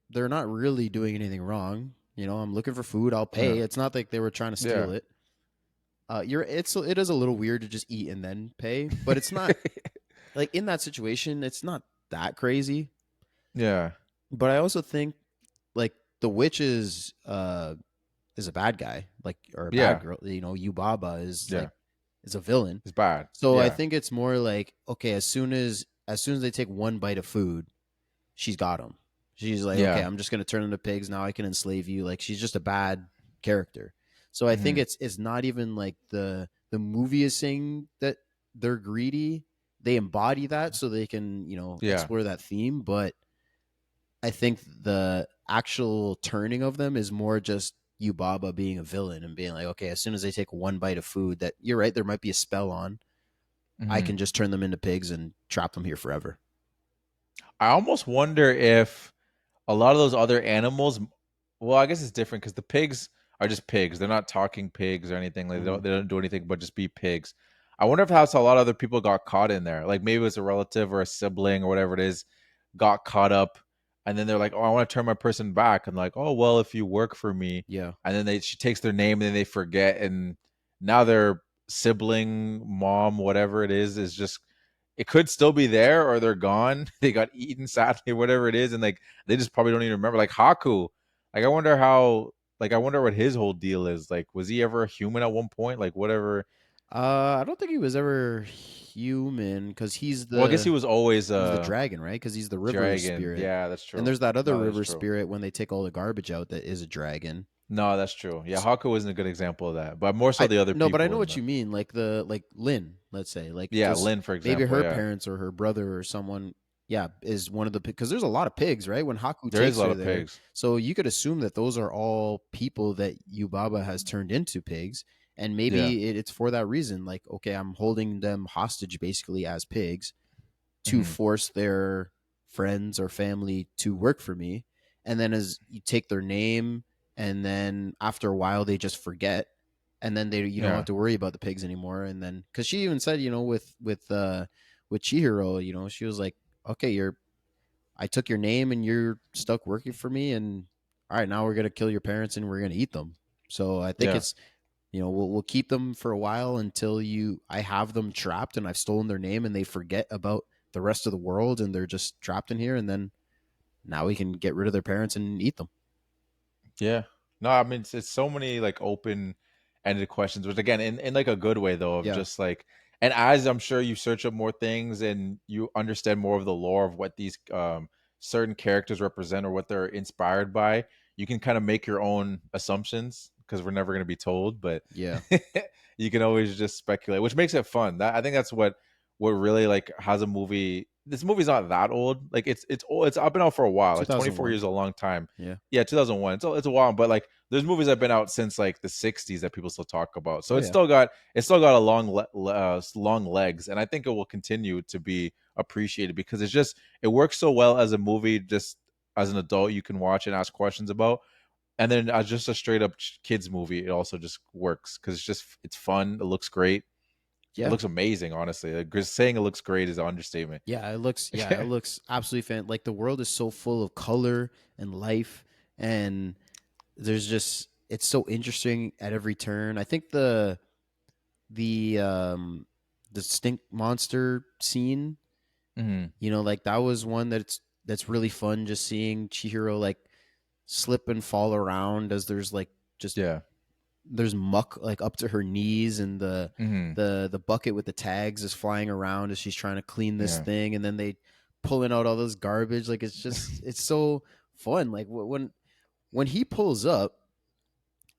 they're not really doing anything wrong. I'm looking for food, I'll pay. It's not like they were trying to steal it. It is a little weird to just eat and then pay, but it's not like, in that situation, it's not that crazy.
Yeah.
But I also think like the witch is a bad guy, like, or a bad girl. Yubaba is like, is a villain.
It's bad.
So I think it's more like, okay, as soon as they take one bite of food, she's got him. She's like, okay, I'm just gonna turn them to pigs now. I can enslave you. Like, she's just a bad character. So I think it's not even like the movie is saying that they're greedy. They embody that so they can explore that theme. But I think the actual turning of them is more just Yubaba being a villain and being like, okay, as soon as they take one bite of food, that you're right, there might be a spell on, I can just turn them into pigs and trap them here forever.
I almost wonder if a lot of those other animals, well, I guess it's different, because the pigs are just pigs. They're not talking pigs or anything. Like, they don't do anything but just be pigs. I wonder if that's how a lot of other people got caught in there. Like, maybe it's a relative or a sibling or whatever it is, got caught up, and then they're like, oh, I want to turn my person back. And like, oh, well, if you work for me.
Yeah.
And then she takes their name, and then they forget, and now their sibling, mom, whatever it is just, it could still be there, or they're gone. They got eaten, sadly, whatever it is, and like, they just probably don't even remember. Like Haku, like, I wonder what his whole deal is. Like, was he ever a human at one point? Like, whatever.
I don't think he was ever human, because he's the.
Well, I guess he was always
the dragon, right? Because he's the river
dragon.
spirit.
Yeah, that's true.
And there's that other river spirit when they take all the garbage out that is a dragon.
No, that's true. Yeah, Haku isn't a good example of that, but more so the other people.
No, but I know what you mean. Like Lynn, let's say, like,
Lynn, for example.
Maybe her parents or her brother or someone, is one of the, because there's a lot of pigs, right? When Haku
there
takes
is a lot
her
of
there,
pigs.
so you could assume that those are all people that Yubaba has turned into pigs, and maybe it's for that reason. Like, okay, I'm holding them hostage basically as pigs to force their friends or family to work for me, and then as you take their name, and then after a while they just forget, and then they don't have to worry about the pigs anymore. And then, because she even said, with Chihiro, she was like, okay, I took your name and you're stuck working for me, and all right, now we're gonna kill your parents and we're gonna eat them. So I think it's, we'll keep them for a while until I have them trapped and I've stolen their name and they forget about the rest of the world and they're just trapped in here, and then now we can get rid of their parents and eat them.
Yeah. No, I mean, it's so many like open-ended questions, which again, in like a good way though, of just like, and as I'm sure you search up more things and you understand more of the lore of what these certain characters represent or what they're inspired by, you can kind of make your own assumptions, because we're never going to be told, but you can always just speculate, which makes it fun. I think that's what what really like has a movie. This movie's not that old. Like it's old. It's been out for a while. Like 24
2001.
years is a long time.
Yeah.
Yeah, 2001. It's a while, but like there's movies that have been out since like the 60s that people still talk about. So
Oh,
it's
yeah.
still got a long legs, and I think it will continue to be appreciated because it works so well as a movie. Just as an adult, you can watch and ask questions about, and then as just a straight up kids movie, it also just works because it's fun. It looks great. It
Yeah.
looks amazing, honestly. Like, just saying it looks great is an understatement.
It looks absolutely like the world is so full of color and life, and there's just it's so interesting at every turn. I think the stink monster scene, you know, like that was one that's really fun, just seeing Chihiro like slip and fall around as there's like just
Yeah.
there's muck like up to her knees, and the bucket with the tags is flying around as she's trying to clean this
Yeah.
thing, and then they pulling out all this garbage. Like it's so fun. Like when he pulls up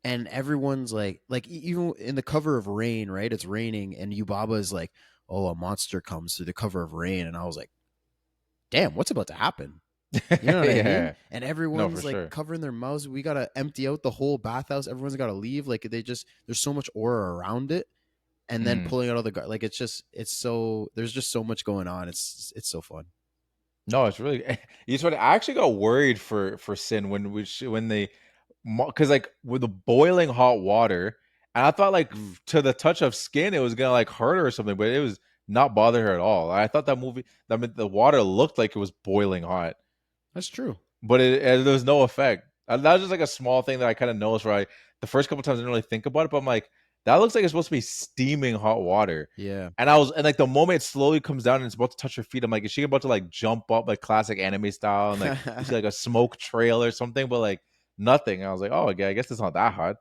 and everyone's like even in the cover of Rain, right? It's raining and Yubaba is like, "Oh, a monster comes through the cover of Rain," and I was like, "Damn, what's about to happen?" You know what I mean?
Yeah.
And
No, for
everyone's like
sure.
covering their mouths. We gotta empty out the whole bathhouse. Everyone's gotta leave. Like there's so much aura around it, and then
Mhm.
pulling out all the like it's so there's just so much going on. It's so fun.
No, it's really you just I actually got worried for Sin when they because like with the boiling hot water, and I thought like to the touch of skin it was gonna like hurt her or something, but it was not bother her at all. I thought the water looked like it was boiling hot,
That's true.
but there was no effect. That was just like a small thing that I kind of noticed. Where the first couple times I didn't really think about it, but I'm like, that looks like it's supposed to be steaming hot water.
Yeah.
And like the moment it slowly comes down and it's about to touch her feet, I'm like, is she about to like jump up like classic anime style and like you see like a smoke trail or something? But like nothing. I was like, oh, okay, I guess it's not that hot.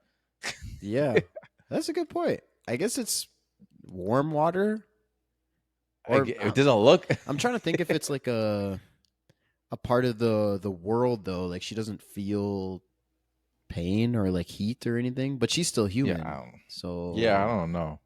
Yeah. That's a good point. I guess it's warm water. Or
It doesn't look.
I'm trying to think if it's like a part of the world though. Like she doesn't feel pain or like heat or anything, but she's still human.
Yeah,
So
yeah, I don't know.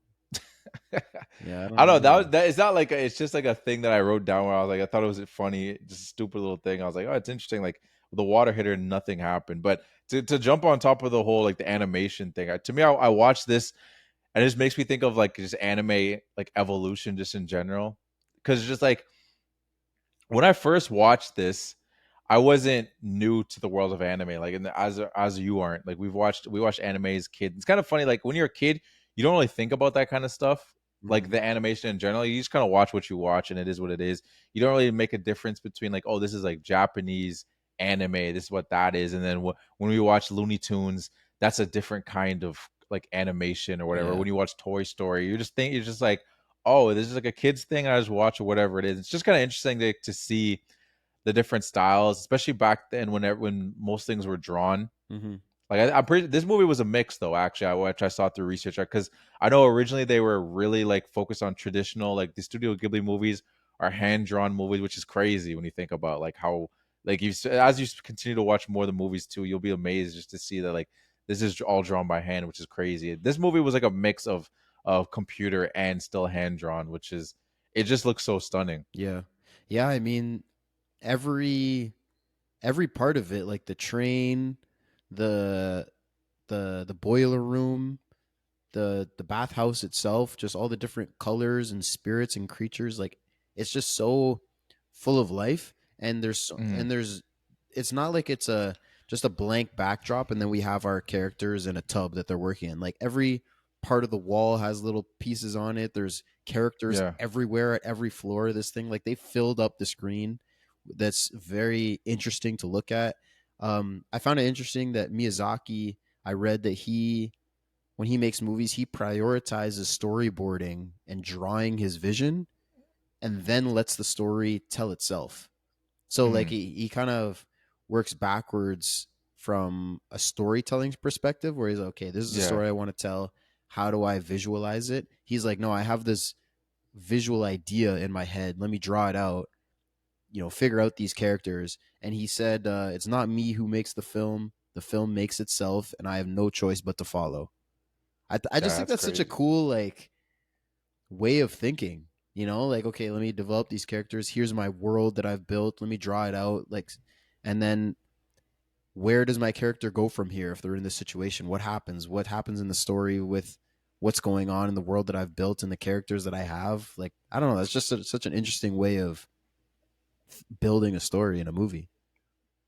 yeah,
I don't know. That is not like it's just like a thing that I wrote down where I was like, I thought it was funny, just a stupid little thing. I was like, oh, it's interesting. Like the water hit her, nothing happened. But to jump on top of the whole like the animation thing, to me, I watched this and it just makes me think of like just anime like evolution just in general, because it's just like when I first watched this, I wasn't new to the world of anime. Like, as you aren't. Like, we watched anime as kids. It's kind of funny. Like when you're a kid, you don't really think about that kind of stuff. Like the animation in general, you just kind of watch what you watch, and it is what it is. You don't really make a difference between like, oh, this is like Japanese anime. This is what that is, and then when we watch Looney Tunes, that's a different kind of like animation or whatever.
Yeah.
When you watch Toy Story, you're just like, oh, this is like a kids thing. I just watch or whatever it is. It's just kind of interesting to see the different styles, especially back then when most things were drawn.
Mm-hmm.
Like I'm pretty. This movie was a mix though. Actually, which I saw through research, because I know originally they were really like focused on traditional, like the Studio Ghibli movies are hand drawn movies, which is crazy when you think about like how like as you continue to watch more of the movies too, you'll be amazed just to see that like this is all drawn by hand, which is crazy. This movie was like a mix of computer and still hand drawn, which is it just looks so stunning.
Yeah. Yeah, I mean every part of it, like the train, the the boiler room, the bathhouse itself, just all the different colors and spirits and creatures, like it's just so full of life. And
Mm-hmm.
it's not like it's a just a blank backdrop and then we have our characters in a tub that they're working in. Like every part of the wall has little pieces on it. There's characters
Yeah.
everywhere at every floor of this thing. Like they filled up the screen. That's very interesting to look at. I found it interesting that Miyazaki, I read that when he makes movies, he prioritizes storyboarding and drawing his vision and then lets the story tell itself. So like
Mm-hmm.
he kind of works backwards from a storytelling perspective where he's like, okay, this is the
Yeah.
story I want to tell. How do I visualize it? He's like, no, I have this visual idea in my head. Let me draw it out, figure out these characters. And he said, it's not me who makes the film. The film makes itself, and I have no choice but to follow. I just
Yeah,
think
that's
that's such a
crazy.
cool like way of thinking. You know, like, okay, let me develop these characters. Here's my world that I've built. Let me draw it out. Like, and then where does my character go from here if they're in this situation? What happens? What happens in the story with what's going on in the world that I've built and the characters that I have? Like, I don't know. That's just such an interesting way of building a story in a movie.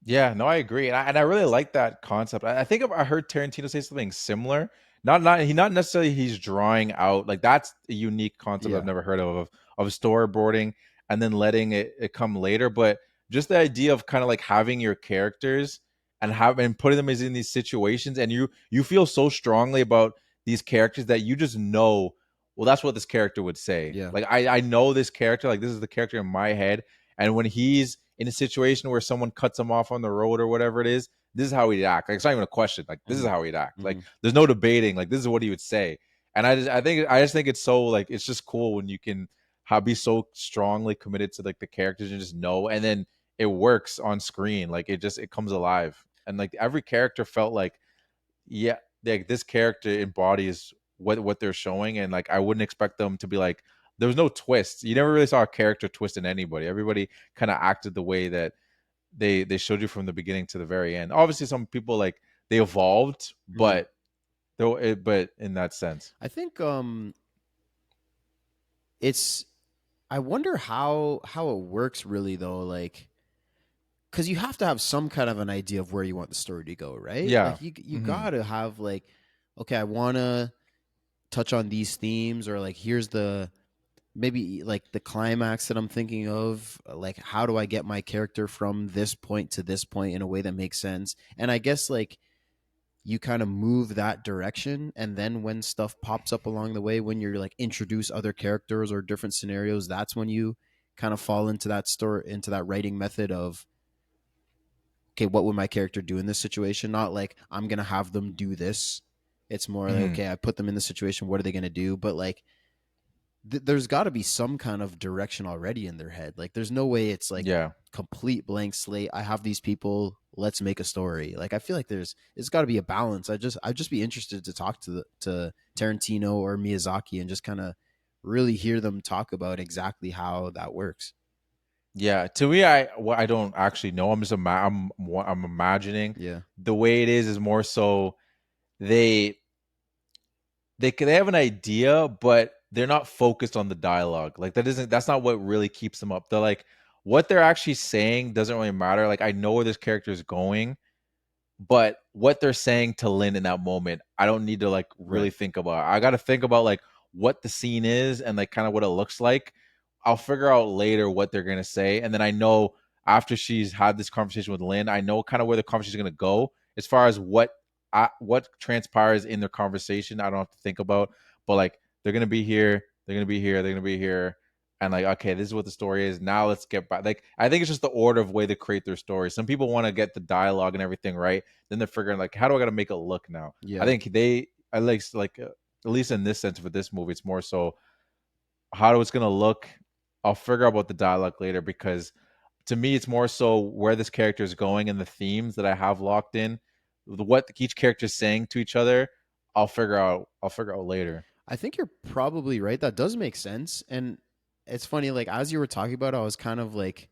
Yeah, no, I agree, and I really like that concept. I think I heard Tarantino say something similar. Not necessarily he's drawing out, like that's a unique concept I've
Yeah.
never heard of storyboarding and then letting it come later. But just the idea of kind of like having your characters and putting them in these situations, and you feel so strongly about these characters that you just know, well, that's what this character would say.
Yeah.
Like I know this character, like this is the character in my head, and when he's in a situation where someone cuts him off on the road or whatever it is, this is how he'd act. Like it's not even a question. Like this is how he'd act. Like there's no debating. Like this is what he would say. And I just think it's so like it's just cool when you can be so strongly committed to like the characters and just know, and then it works on screen. Like it comes alive, and like every character felt like, yeah, like this character embodies what they're showing, and like I wouldn't expect them to be like, there was no twist. You never really saw a character twist in anybody. Everybody kind of acted the way that they showed you from the beginning to the very end. Obviously, some people like they evolved, but but in that sense,
I think it's I wonder how it works really though, like because you have to have some kind of an idea of where you want the story to go, right?
yeah,
Like you gotta have like, okay, I want to touch on these themes, or like here's the maybe like the climax that I'm thinking of. Like, how do I get my character from this point to this point in a way that makes sense? And I guess like you kind of move that direction, and then when stuff pops up along the way, when you're like introduce other characters or different scenarios, that's when you kind of fall into that into that writing method of, okay, what would my character do in this situation? Not like I'm gonna have them do this. It's more like, okay, I put them in the situation, what are they gonna do? But like there's got to be some kind of direction already in their head. Like there's no way it's like
yeah.
complete blank slate. I have these people, let's make a story. Like I feel like it's got to be a balance. I'd just be interested to talk to Tarantino or Miyazaki and just kind of really hear them talk about exactly how that works.
Yeah, to me, I don't actually know. I'm just I'm imagining
Yeah.
the way it is more so they they have an idea, but they're not focused on the dialogue. Like that's not what really keeps them up. They're like what they're actually saying doesn't really matter. Like I know where this character is going, but what they're saying to Lynn in that moment, I don't need to like really
Right.
think about. I got to think about like what the scene is and like kind of what it looks like. I'll figure out later what they're gonna say, and then I know after she's had this conversation with Lynn, I know kind of where the conversation is gonna go as far as what transpires in their conversation. I don't have to think about, but like they're gonna be here, they're gonna be here, they're gonna be here, and like okay, this is what the story is. Now let's get back. Like I think it's just the order of way they create their story. Some people want to get the dialogue and everything right, then they're figuring like how do I got to make it look now. I
Yeah.
think I like at least in this sense for this movie, it's more so how it's gonna look. I'll figure out about the dialogue later because to me it's more so where this character is going and the themes that I have locked in, what each character is saying to each other. I'll figure out later.
I think you're probably right. That does make sense. And it's funny, like as you were talking about it, I was kind of like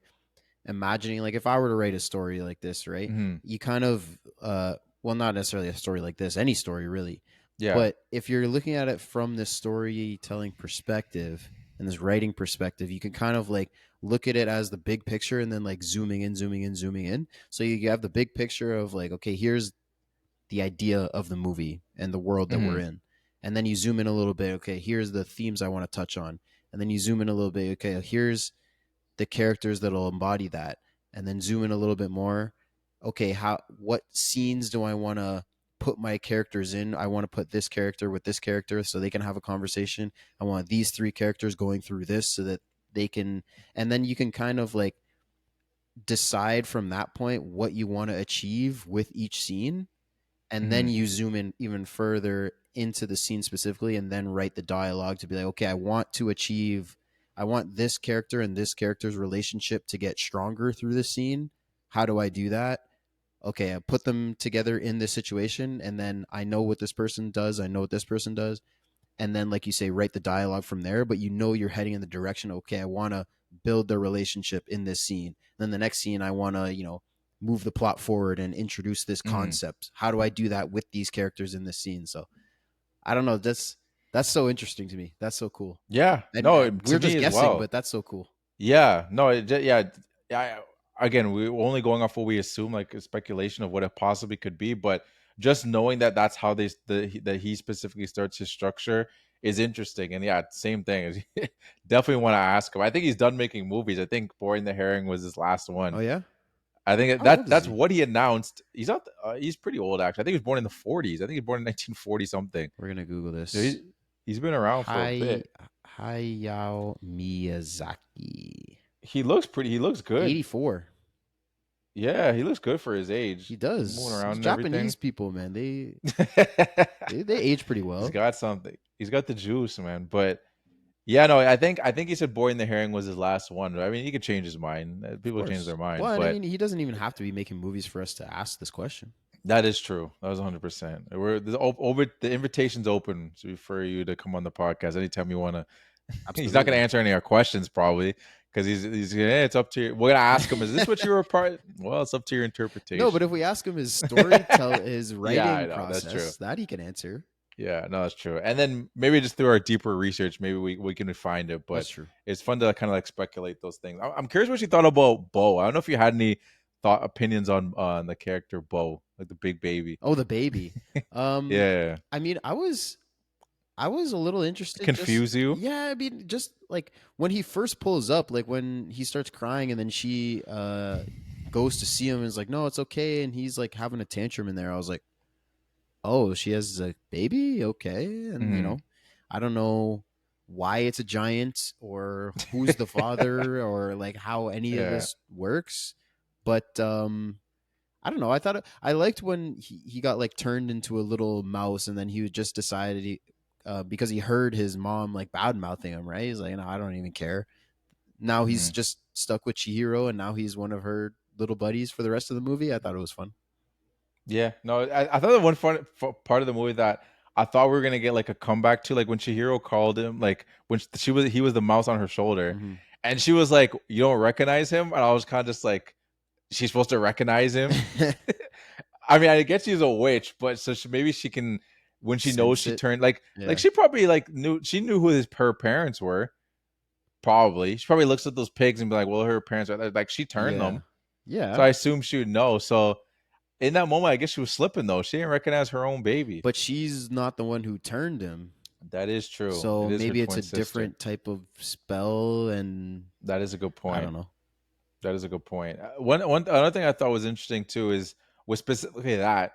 imagining like if I were to write a story like this, right?
Mm-hmm.
You kind of well, not necessarily a story like this, any story really.
Yeah.
But if you're looking at it from this storytelling perspective and this writing perspective, you can kind of like look at it as the big picture and then like zooming in, zooming in, zooming in. So you have the big picture of like, okay, here's the idea of the movie and the world that we're
Mm-hmm.
in. And then you zoom in a little bit, okay, here's the themes I want to touch on. And then you zoom in a little bit, okay, here's the characters that'll embody that, and then zoom in a little bit more. Okay, what scenes do I want to put my characters in? I want to put this character with this character so they can have a conversation. I want these three characters going through this so that they can, and then you can kind of like decide from that point what you want to achieve with each scene, and then
Mm-hmm.
you zoom in even further into the scene specifically and then write the dialogue to be like, okay, I want this character and this character's relationship to get stronger through the scene. How do I do that? Okay, I put them together in this situation, and then I know what this person does, I know what this person does. and then like you say, write the dialogue from there, but you know you're heading in the direction, okay, I want to build their relationship in this scene. And then the next scene I want to, move the plot forward and introduce this concept. How do I do that with these characters in this scene? So I don't know. That's so interesting to me. That's so cool.
Yeah,
And
no,
we're
to
just
me as
guessing,
well.
but that's so cool.
Yeah, no, yeah. Again, we're only going off what we assume, like a speculation of what it possibly could be. But just knowing that that's how that he specifically starts his structure is interesting. And yeah, same thing. Definitely want to ask him. I think he's done making movies. I think Boring the Herring was his last one.
Oh yeah.
I think
How old is
that's
he?
what he announced. He's not. He's pretty old actually. I think he was born in the 40s. I think he was born in 1940 something.
We're gonna Google this.
So he's been around for a bit.
Hayao Miyazaki.
He looks pretty. He looks good.
84.
Yeah, he looks good for his age.
He does.
Moving around and
Japanese
everything.
people, man, they age pretty well.
He's got something. He's got the juice, man. But yeah, no, I think he said Boy in the Herring was his last one. I mean, he could change his mind. People change their mind.
Well,
but
I mean, he doesn't even have to be making movies for us to ask this question.
that is true. That was 100%. The invitation's open for you to come on the podcast anytime you want to. He's not going to answer any of our questions probably because he's it's up to you. We're going to ask him, is this what you were part? Well, it's up to your interpretation.
No, but if we ask him his his writing process, that's true. That he can answer.
Yeah, no, that's true. And then maybe just through our deeper research, maybe we can find it. But
that's true.
It's fun to kind of like speculate those things. I'm curious what you thought about Bo. I don't know if you had any opinions on the character Bo, like the big baby.
Oh, the baby.
Yeah.
I mean, I was a little interested.
Confuse you?
Yeah, I mean, just like when he first pulls up, like when he starts crying and then she goes to see him and is like, no, it's okay. And he's like having a tantrum in there. I was like, oh, she has a baby? Okay. And, I don't know why it's a giant or who's the father or like how any of this works. But I don't know. I liked when he got like turned into a little mouse and then he just decided because he heard his mom like bad mouthing him, right? He's like, no, I don't even care. Now he's just stuck with Chihiro and now he's one of her little buddies for the rest of the movie. I thought it was fun.
Yeah, no, I thought the one fun part of the movie that I thought we were gonna get like a comeback to, like when Chihiro called him, like when he was the mouse on her shoulder, and she was like, "You don't recognize him," and I was kind of just like, "She's supposed to recognize him." I mean, I guess she's a witch, but so maybe she can when she knows she turned like she probably like knew who her parents were. Probably she probably looks at those pigs and be like, "Well, her parents are like she turned them."
Yeah,
so I assume she would know. So. In that moment, I guess she was slipping though. She didn't recognize her own baby.
But she's not the one who turned him.
That is true.
So maybe it's a different type of spell, and
that is a good point.
I don't know.
That is a good point. Another thing I thought was interesting too was specifically that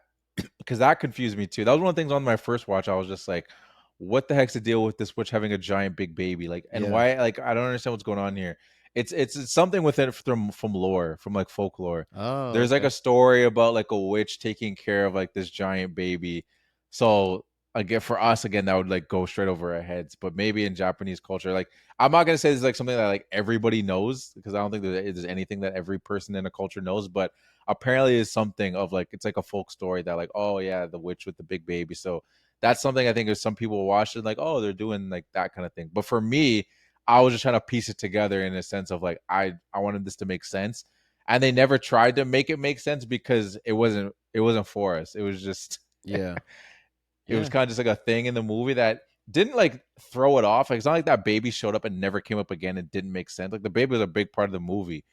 because that confused me too. That was one of the things on my first watch. I was just like, "What the heck's the deal with this witch having a giant big baby? Like, and why? Like, I don't understand what's going on here." It's something with it from lore, from like folklore.
Oh,
there's like a story about like a witch taking care of like this giant baby. So again, for us, again, that would like go straight over our heads. But maybe in Japanese culture, like I'm not gonna say it's like something that like everybody knows because I don't think there's anything that every person in a culture knows. But apparently, is something of like it's like a folk story that like oh yeah, the witch with the big baby. So that's something I think is some people watch it like oh they're doing like that kind of thing. But for me. I was just trying to piece it together in a sense of like I wanted this to make sense, and they never tried to make it make sense because it wasn't for us. It was just it was kind of just like a thing in the movie that didn't like throw it off. Like it's not like that baby showed up and never came up again. It didn't make sense. Like the baby was a big part of the movie,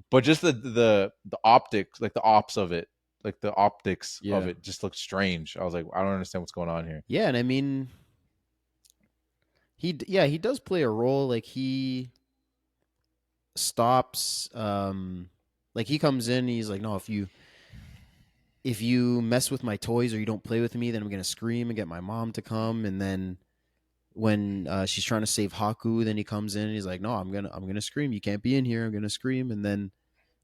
but just the optics, like the ops of it, like the optics of it, just looked strange. I was like, I don't understand what's going on here.
Yeah, and I mean. He does play a role. Like he stops. Like he comes in. He's like, no, if you mess with my toys or you don't play with me, then I'm gonna scream and get my mom to come. And then when she's trying to save Haku, then he comes in and he's like, no, I'm gonna scream. You can't be in here. I'm gonna scream. And then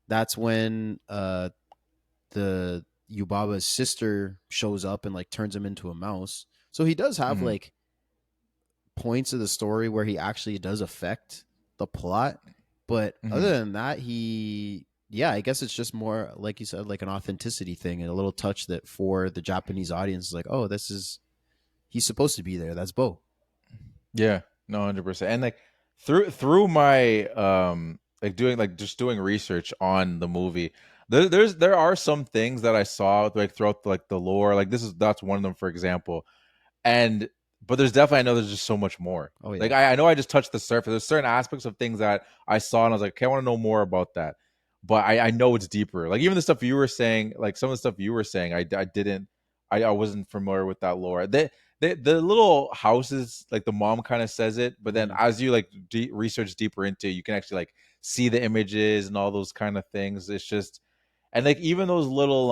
that's when the Yubaba's sister shows up and like turns him into a mouse. So he does have like. Points of the story where he actually does affect the plot, but other than that I guess it's just more like you said, like an authenticity thing and a little touch that for the Japanese audience is like, oh, he's supposed to be there, that's Bo.
Yeah, no, 100%. And like through my like doing like just doing research on the movie, there are some things that I saw like throughout like the lore. Like that's one of them, for example. And but there's definitely, I know there's just so much more.
Oh yeah.
Like I know I just touched the surface. There's certain aspects of things that I saw and I was like, okay, I want to know more about that. But I know it's deeper. Like even the stuff you were saying, like some of the stuff you were saying, I didn't, I wasn't familiar with that lore. The little houses, like the mom kind of says it, but then
Mhm.
as you like research deeper into it, you can actually like see the images and all those kind of things. It's just, and like even those little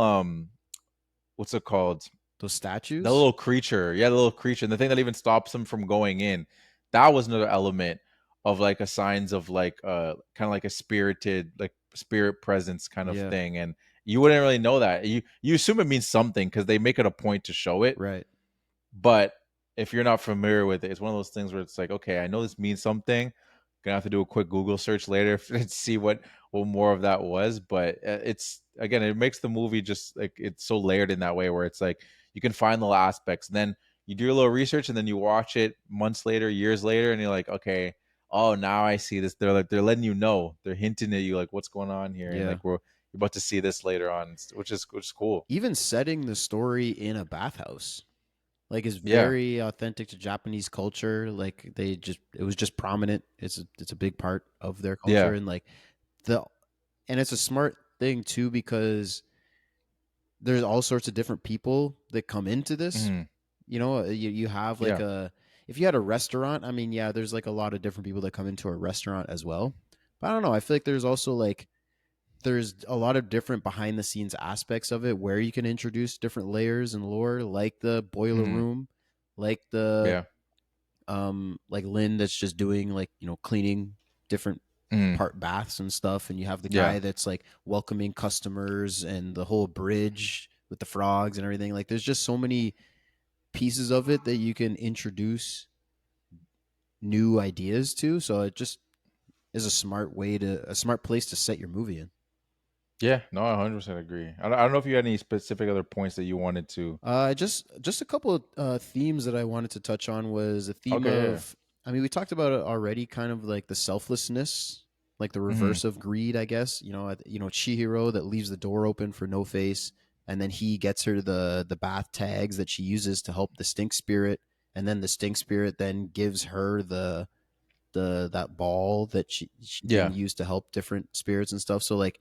what's it called?
Those
The
statues.
little creature, yeah, the little creature, and the thing that even stops him from going in. That was another element of like a signs of like kind of like a spirited, like spirit presence kind of
Yeah.
thing. And you wouldn't really know that. You assume it means something because they make it a point to show it.
Right.
But if you're not familiar with it, it's one of those things where it's like, okay, I know this means something. Gonna have to do a quick Google search later to see what more of that was. But it's again, it makes the movie just like it's so layered in that way where it's like you can find the little aspects, and then you do a little research, and then you watch it months later, years later, and you're like, okay, oh, now I see this. They're like they're letting you know, they're hinting at you like what's going on here, and
Yeah.
like you're about to see this later on, which is cool.
Even setting the story in a bathhouse, like, is
Yeah.
very authentic to Japanese culture. Like it was just prominent. It's a big part of their culture,
Yeah.
and like the and it's a smart thing too because there's all sorts of different people that come into this.
Hmm.
You have like
Yeah.
a if you had a restaurant, I mean, yeah, there's like a lot of different people that come into a restaurant as well. But I don't know. I feel like there's also like there's a lot of different behind the scenes aspects of it where you can introduce different layers and lore, like the boiler
Hmm.
room, like the
Yeah.
like Lynn that's just doing like cleaning different
Hmm.
part baths and stuff, and you have the
Yeah.
guy that's like welcoming customers and the whole bridge with the frogs and everything. Like there's just so many pieces of it that you can introduce new ideas to, so it just is a smart place to set your movie in.
Yeah, no, I 100% agree. I don't know if you had any specific other points that you wanted to.
Just a couple of themes that I wanted to touch on was a theme
Okay, yeah.
of. I mean, we talked about it already, kind of like the selflessness, like the
Hmm.
reverse of greed, I guess. Chihiro that leaves the door open for No Face, and then he gets her the bath tags that she uses to help the stink spirit, and then the stink spirit then gives her the that ball that she can
Yeah.
use to help different spirits and stuff. So like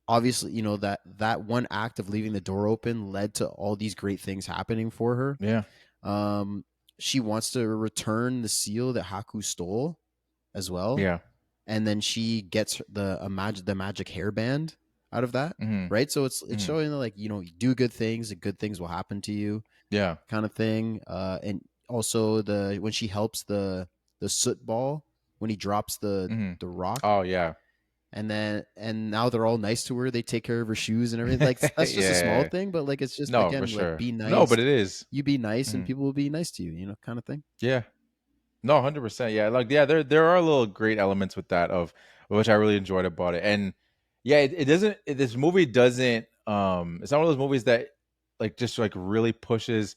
obviously that one act of leaving the door open led to all these great things happening for her.
Yeah.
She wants to return the seal that Haku stole as well,
Yeah.
and then she gets the magic hairband out of that,
Hmm.
right? So it's
Hmm.
showing that, like, you do good things and good things will happen to you,
Yeah.
kind of thing. And also the when she helps the soot ball when he drops
Hmm.
the rock,
Oh, yeah.
and now they're all nice to her. They take care of her shoes and everything. Like that's just a small
Yeah.
thing, but like it's just,
No, for
again, like,
sure.
be
No,
nice.
but it is.
You be nice, and
Hmm.
people will be nice to you. Kind of thing.
Yeah. No, 100%. Yeah, like yeah, there are little great elements with that of which I really enjoyed about it. And yeah, it doesn't this movie doesn't it's not one of those movies that like just like really pushes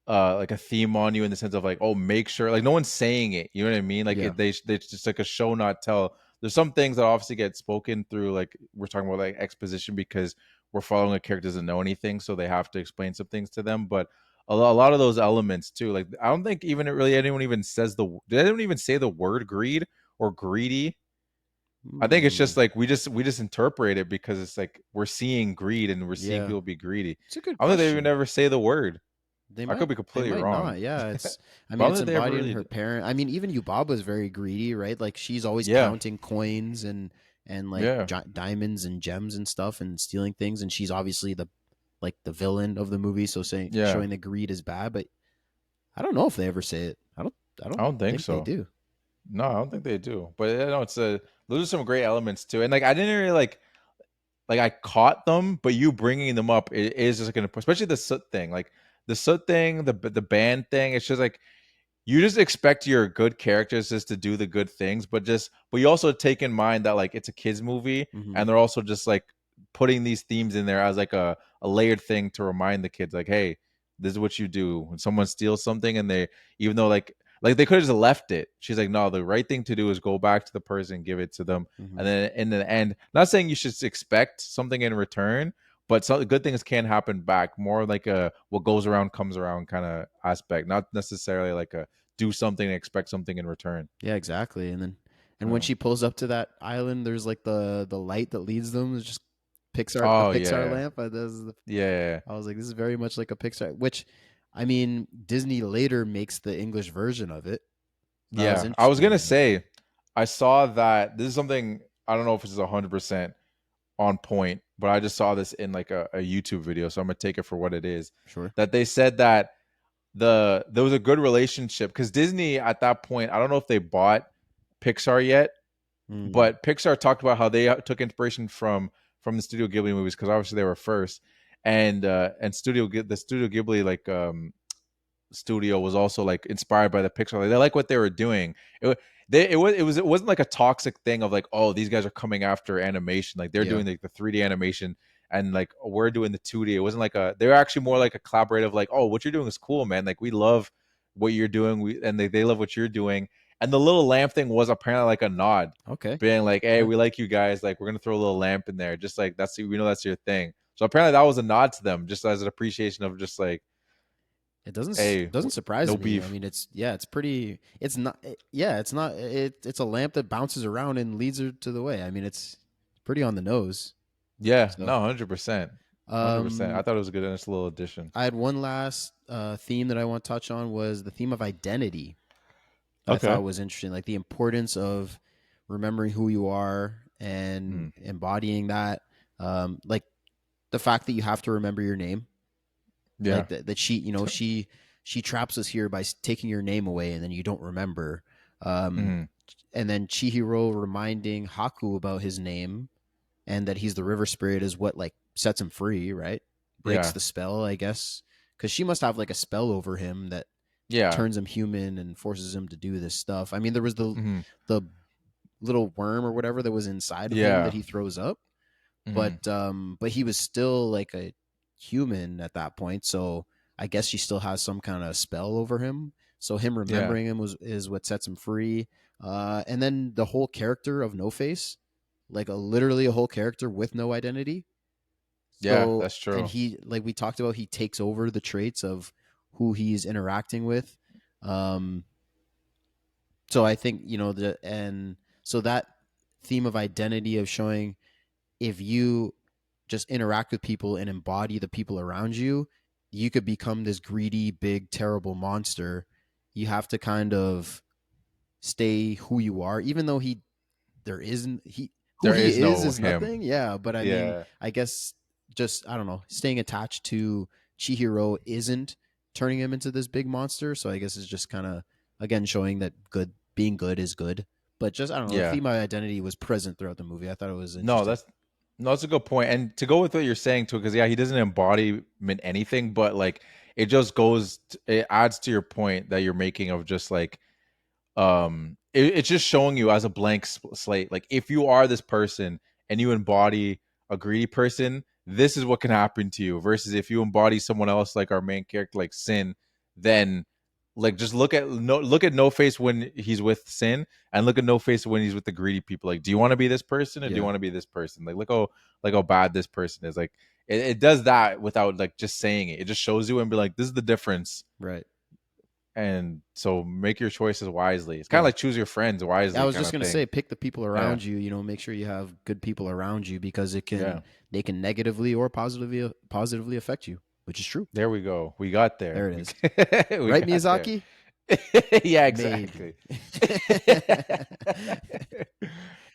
like a theme on you in the sense of like, oh, make sure, like no one's saying it, you know what I mean, like
Yeah.
they just like a show not tell. There's some things that obviously get spoken through, like we're talking about like exposition because we're following a character doesn't know anything, so they have to explain some things to them. But a lot of those elements too, like I don't think even really anyone even says did anyone even say the word greed or greedy. I think it's
Hmm.
just like we just interpret it because it's like we're seeing greed and we're seeing
Yeah.
people be greedy.
It's a good
I don't think they even
question.
ever say the word.
They
I could
might.
be
They
completely
might
wrong.
not. Yeah. I
But
mean,
I don't
it's
think they ever
embodying
really
her parent. I mean, even Yubaba's very greedy, right? Like she's always
Yeah.
counting coins and like
Yeah.
diamonds and gems and stuff and stealing things. And she's obviously the villain of the movie. So saying
Yeah.
showing that greed is bad, but I don't know if they ever say it. I
I
don't
don't think
think they
so.
do.
No, I don't think they do. But yeah, no, it's a those are some great elements too. And like I didn't really like I caught them, but you bringing them up is just gonna, especially the soot thing, like the soot thing, the band thing. It's just like you just expect your good characters just to do the good things, but you also take in mind that like it's a kids movie,
Hmm.
and they're also just like putting these themes in there as like a layered thing to remind the kids like, hey, this is what you do when someone steals something, and they, even though like Like they could have just left it. She's like, no, the right thing to do is go back to the person, give it to them, and then in the end, not saying you should expect something in return, but some good things can happen back. More like a what goes around comes around kind of aspect, not necessarily like a do something and expect something in return.
Yeah, exactly. And then when she pulls up to that island, there's like the light that leads them. It's just the Pixar lamp. I was like, this is very much like a Pixar. Which, I mean, Disney later makes the English version of it.
Yeah, I was gonna say, I saw that this is something I don't know if it's 100% on point, but I just saw this in like a YouTube video, so I'm gonna take it for what it is.
Sure.
That they said that there was a good relationship because Disney at that point, I don't know if they bought Pixar yet, but Pixar talked about how they took inspiration from the Studio Ghibli movies because obviously they were first, and the Studio Ghibli like studio was also like inspired by the Pixar. Like, they like what they were doing. It wasn't like a toxic thing of like, oh, these guys are coming after animation. Like they're doing like the 3D animation and like we're doing the 2D. It wasn't like they're actually more like a collaborative, like, oh, what you're doing is cool, man. Like we love what you're doing. And they love what you're doing. And the little lamp thing was apparently like a nod.
Okay.
Being like, hey, we like you guys. Like we're gonna throw a little lamp in there. Just like we know that's your thing. So apparently that was a nod to them, just as an appreciation of just like,
it doesn't
hey,
surprise
no
me.
beef.
I mean, it's pretty. It's not. It's not. It's a lamp that bounces around and leads her to the way. I mean, it's pretty on the nose.
Yeah,
So,
no, 100%. 100%. I thought it was a good, nice little addition.
I had one last theme that I want to touch on was the theme of identity. I thought was interesting, like the importance of remembering who you are and embodying that. Like the fact that you have to remember your name.
Yeah.
Like that she traps us here by taking your name away and then you don't remember. And then Chihiro reminding Haku about his name and that he's the river spirit is what like sets him free, right? Breaks the spell, I guess. Because she must have like a spell over him that turns him human and forces him to do this stuff. I mean, there was the little worm or whatever that was inside of him that he throws up. But he was still like a human at that point, so I guess she still has some kind of spell over him. So him remembering him is what sets him free. And then the whole character of No Face, like literally a whole character with no identity.
So, that's true.
And he, like we talked about, he takes over the traits of who he's interacting with. So I think so that theme of identity of showing if you just interact with people and embody the people around you, you could become this greedy, big, terrible monster. You have to kind of stay who you are, even though there is nothing. Yeah, but I mean, I guess just I don't know, staying attached to Chihiro isn't turning him into this big monster. So I guess it's just kind of again showing that being good is good. But just I don't know, the theme of identity was present throughout the movie. I thought it was interesting.
That's a good point. And to go with what you're saying too, because he doesn't embody anything, but like it just it adds to your point that you're making of just like it's just showing you as a blank slate. Like if you are this person and you embody a greedy person, this is what can happen to you. Versus if you embody someone else, like our main character, like Sin, then like just look at No Face when he's with Sin, and look at No Face when he's with the greedy people. Like, do you want to be this person, or do you want to be this person? Like, look how bad this person is. Like, it does that without like just saying it. It just shows you and be like, this is the difference,
right?
And so make your choices wisely. It's kind of like choose your friends wisely.
I was just gonna say, pick the people around you. You know, make sure you have good people around you because they can negatively or positively affect you. Which is true.
There we go. We got there.
There it is. Right, Miyazaki?
Yeah, exactly.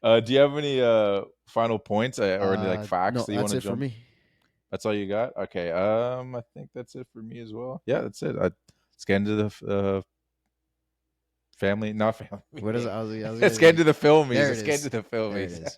Do you have any final points or any like facts that you want to jump?
That's it for me.
That's all you got? Okay. I think that's it for me as well. Yeah, that's it. Let's get into the family. Not family.
What is it?
Let's get into the Filmmies. Let's get into the Filmmies.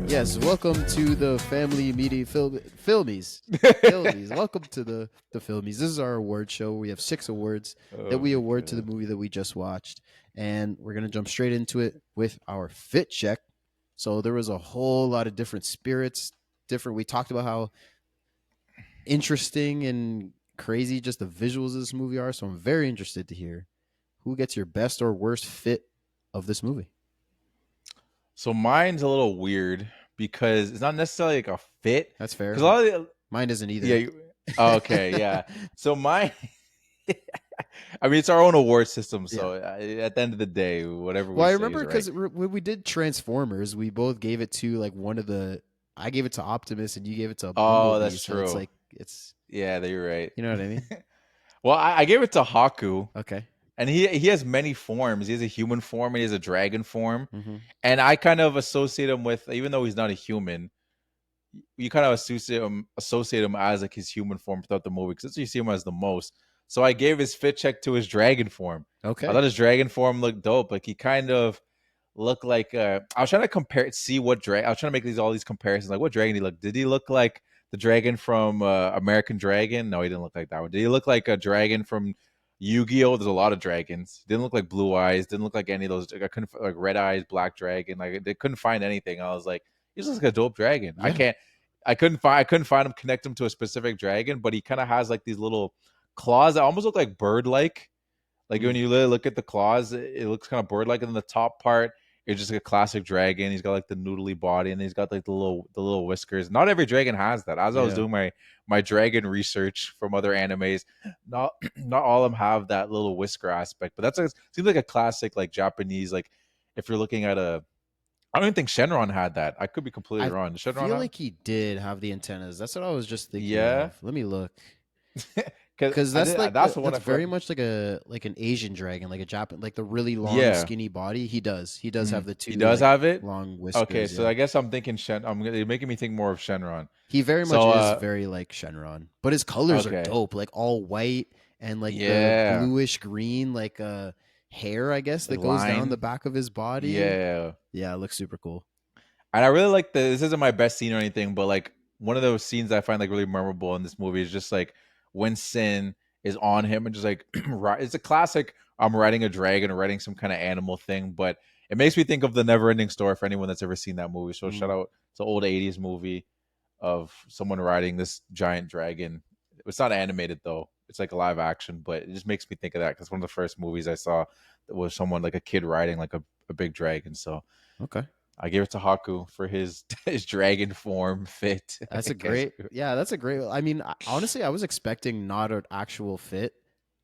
Yes, welcome to the Family Media Filmmies. Filmmies. Welcome to the Filmmies. This is our award show. We have 6 awards that we award to the movie that we just watched. And we're going to jump straight into it with our fit check. So there was a whole lot of different spirits. We talked about how interesting and crazy just the visuals of this movie are. So I'm very interested to hear who gets your best or worst fit of this movie.
So mine's a little weird because it's not necessarily like a fit.
That's fair.
Because a lot of
mine isn't either.
Yeah. Okay. Yeah. So mine. I mean, it's our own award system. So at the end of the day, whatever.
Well, I remember because when we did Transformers, we both gave it to like one of the. I gave it to Optimus, and you gave it to Bumblebee.
Oh, that's
so
true.
It's like it's.
Yeah, you're right.
You know what I mean?
Well, I gave it to Haku.
Okay.
And he has many forms. He has a human form and he has a dragon form.
Mm-hmm.
And I kind of associate him with, even though he's not a human, you kind of associate him as like his human form throughout the movie because that's what you see him as the most. So I gave his fit check to his dragon form.
Okay.
I thought his dragon form looked dope. Like he kind of looked like I was trying to see what dragon. I was trying to make all these comparisons. Like what dragon he looked? Did he look like the dragon from American Dragon? No, he didn't look like that one. Did he look like a dragon from Yu-Gi-Oh? There's a lot of dragons. Didn't look like Blue Eyes. Didn't look like any of those. I couldn't like Red Eyes, Black Dragon. Like they couldn't find anything. I was like, he's just like a dope dragon.
Yeah.
I couldn't find him, connect him to a specific dragon, but he kind of has like these little claws that almost look like bird-like. Like when you really look at the claws, it looks kind of bird-like, and then the top part is just like a classic dragon. He's got like the noodly body, and he's got like the little whiskers. Not every dragon has that. As I was doing my dragon research from other animes, not all of them have that little whisker aspect. But seems like a classic like Japanese. Like if you're looking at I don't even think Shenron had that. I could be completely wrong.
I feel like he did have the antennas. That's what I was just thinking.
Yeah.
Of. Let me look. Because that's very much like an Asian dragon, like a Japan, like the really long, skinny body. He does have the two.
He does have it.
Long whiskers.
Okay, so I guess I'm thinking you're making me think more of Shenron.
He very much is very like Shenron, but his colors are dope, like all white and like the bluish green, like hair, I guess, that goes down the back of his body. Yeah, it looks super cool.
And I really like this isn't my best scene or anything, but like one of those scenes I find like really memorable in this movie is just like when Sin is on him and just like it's a classic I'm riding a dragon or riding some kind of animal thing, but it makes me think of the Neverending Story for anyone that's ever seen that movie. So shout out, it's an old 80s movie of someone riding this giant dragon. It's not animated though, it's like a live action, but it just makes me think of that because one of the first movies I saw that was someone like a kid riding like a big dragon. So
okay,
I gave it to Haku for his dragon form fit.
That's a great. I mean, honestly, I was expecting not an actual fit.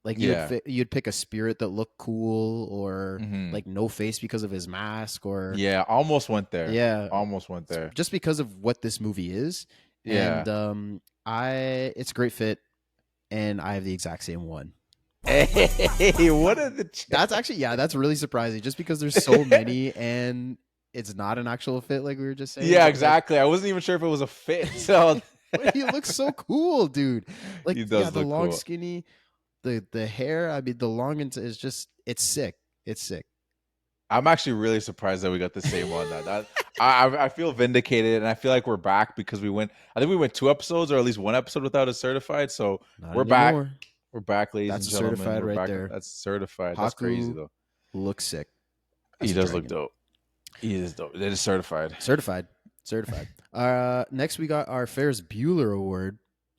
Like you'd pick a spirit that looked cool or like no face because of his mask or
almost went there.
Almost went there. Just because of what this movie is.
Yeah.
And it's a great fit, and I have the exact same one.
Hey, what are the?
That's actually that's really surprising. Just because there's so many and it's not an actual fit, like we were just saying.
Yeah, exactly. I wasn't even sure if it was a fit. So
he looks so cool, dude. Like
he does
the long,
cool.
skinny, the hair. I mean, the long is just it's sick. It's sick.
I'm actually really surprised that we got the same one. I feel vindicated, and I feel like we're back because we went. I think we went 2 episodes or at least 1 episode without a certified. So we're back. We're back, ladies and gentlemen.
That's certified right there.
That's certified.
Haku
that's crazy though.
Looks sick.
He does look dope. He is dope. It is certified.
Certified. Next we got our Ferris Bueller Award.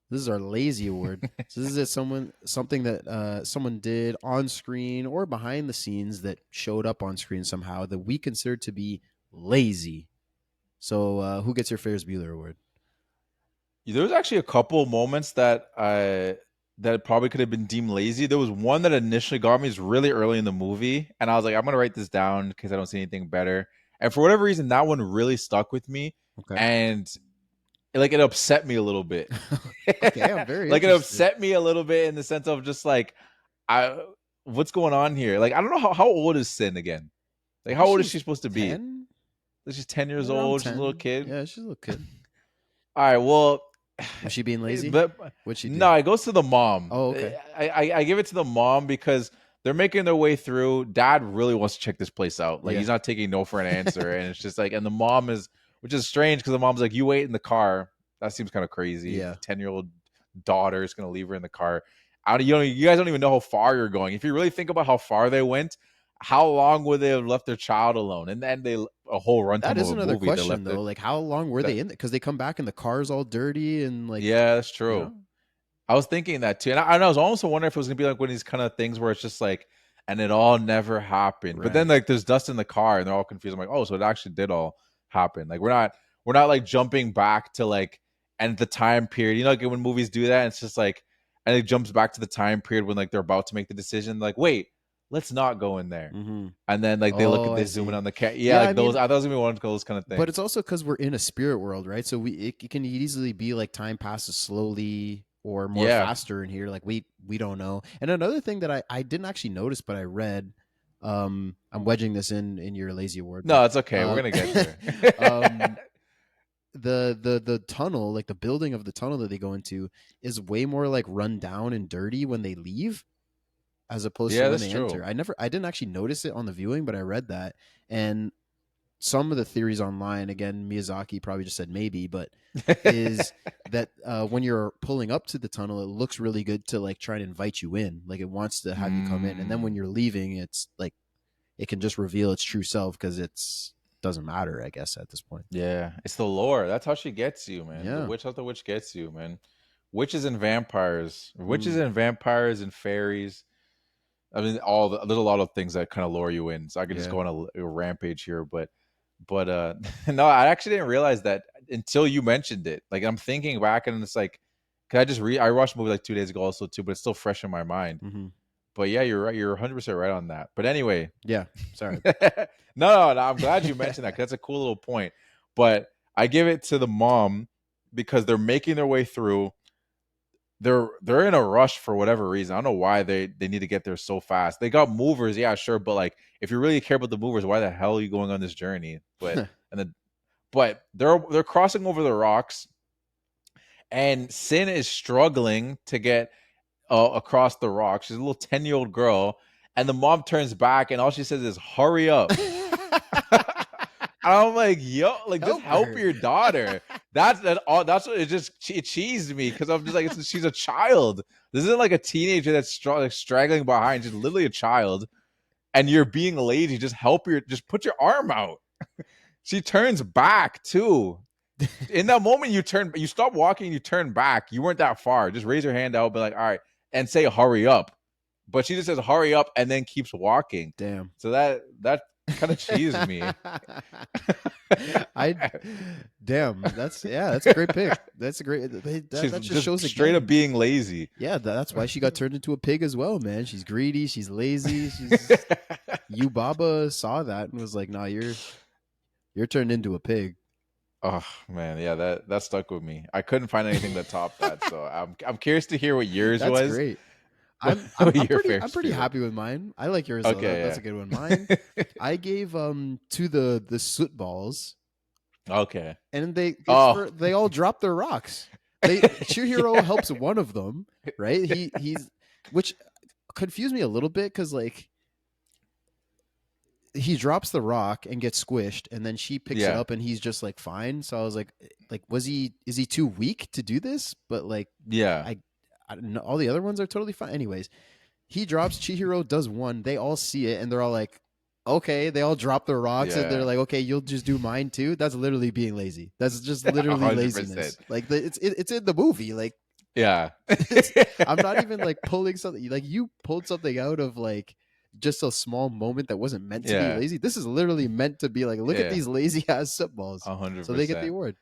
This is our lazy award. So this is something that someone did on screen or behind the scenes that showed up on screen somehow that we consider to be lazy. So who gets your Ferris Bueller Award?
There was actually a couple moments that probably could have been deemed lazy. There was one that initially got me. It's really early in the movie, and I was like, I'm gonna write this down because I don't see anything better. And for whatever reason, that one really stuck with me, and it upset me a little bit.
Okay, I'm very
it upset me a little bit in the sense of just like, what's going on here? Like, I don't know how old is Sin again? Like, how old is she supposed to be?
10?
She's 10 years old. 10. She's a little kid.
Yeah, she's a little kid.
All right, well.
Was she being lazy?
But
what'd she do?
No, it goes to the mom.
Oh, okay.
I give it to the mom because they're making their way through. Dad really wants to check this place out. Like he's not taking no for an answer, and it's just like, and the mom which is strange because the mom's like, "You wait in the car." That seems kind of crazy.
Yeah,
10-year-old daughter is gonna leave her in the car. You guys don't even know how far you're going. If you really think about how far they went, how long would they have left their child alone? And then a whole
That
runtime
is
of a
another
movie they
question
left
though. Like, how long were they in? Because they come back and the car's all dirty and like,
yeah, that's
you
true.
know.
I was thinking that too, and I was also wondering if it was gonna be like one of these kind of things where it's just like, and it all never happened. But then
Right.
like there's dust in the car, and they're all confused. I'm like, oh, so it actually did all happen. Like we're not like jumping back to like and the time period. You know, like when movies do that, it's just like, and it jumps back to the time period when like they're about to make the decision. Like, wait, let's not go in there.
Mm-hmm.
And then like they look
Oh,
at
I
they zoom in
see.
on the cat. Yeah,
Yeah,
like
I
those.
mean,
I thought it was gonna be one of those kind of
but
things.
it's also because we're in a spirit world, right? So it can easily be like time passes slowly or more
Yeah.
faster in here. Like we don't know. And another thing that I didn't actually notice, but I read, I'm wedging this in your lazy award.
No,
But,
it's okay. We're gonna get there.
the tunnel, like the building of the tunnel that they go into, is way more like run down and dirty when they leave, as opposed to
Yeah,
when
that's
they
true.
enter. I didn't actually notice it on the viewing, but I read that. And some of the theories online, again, Miyazaki probably just said maybe, but is that when you're pulling up to the tunnel, it looks really good to like try and invite you in, like it wants to have you come in. And then when you're leaving, it's like it can just reveal its true self because it's doesn't matter, I guess, at this point.
Yeah, it's the lore. That's how she gets you, man.
Yeah.
How the witch gets you, man. Witches and vampires, and fairies. I mean, there's a lot of things that kind of lure you in. So I could just go on a rampage here, but no, I actually didn't realize that until you mentioned it. Like I'm thinking back, and it's like, I watched the movie like 2 days ago, also too, but it's still fresh in my mind.
Mm-hmm.
But yeah, you're right. You're 100% right on that. But anyway,
Yeah, sorry.
no, I'm glad you mentioned that, 'cause that's a cool little point. But I give it to the mom because they're making their way through. They're in a rush for whatever reason. I don't know why they need to get there so fast. They got movers, yeah, sure, but like if you really care about the movers, why the hell are you going on this journey? But they're crossing over the rocks, and Sin is struggling to get across the rock. She's a little 10-year-old girl, and the mom turns back, and all she says is, "Hurry up." I'm like, yo, like just help your daughter. That's what it cheesed me, because I'm just like, she's a child. This isn't like a teenager that's straggling behind. She's literally a child, and you're being lazy. Just put your arm out. She turns back too. In that moment, you stop walking, you turn back. You weren't that far. Just raise your hand out, be like, all right, and say, "Hurry up." But she just says, "Hurry up," and then keeps walking.
Damn.
So that kind of cheesed me.
That's a great pick. That's a great. That just shows
straight up being lazy.
Yeah, that's why she got turned into a pig as well, man. She's greedy. She's lazy. Baba saw that and was like, "Nah, you're turned into a pig."
Oh man, yeah, that stuck with me. I couldn't find anything to top that, so I'm curious to hear what yours was.
That's great. I'm pretty happy with mine. I like yours. Okay, that's a good one. Mine, I gave to the soot balls.
Okay,
and they all drop their rocks. Chihiro helps one of them, right? He's which confused me a little bit because like he drops the rock and gets squished, and then she picks it up and he's just like fine. So I was like is he too weak to do this? But like I don't know, all the other ones are totally fine. Anyways, he drops, Chihiro does one, they all see it and they're all like, okay, they all drop their rocks and they're like, okay, you'll just do mine too. That's literally being lazy. That's just literally 100%. Laziness. Like it's in the movie. Like I'm not even like pulling something. Like you pulled something out of like just a small moment that wasn't meant to be lazy. This is literally meant to be like, look at these lazy ass footballs.
100%.
So they get the award.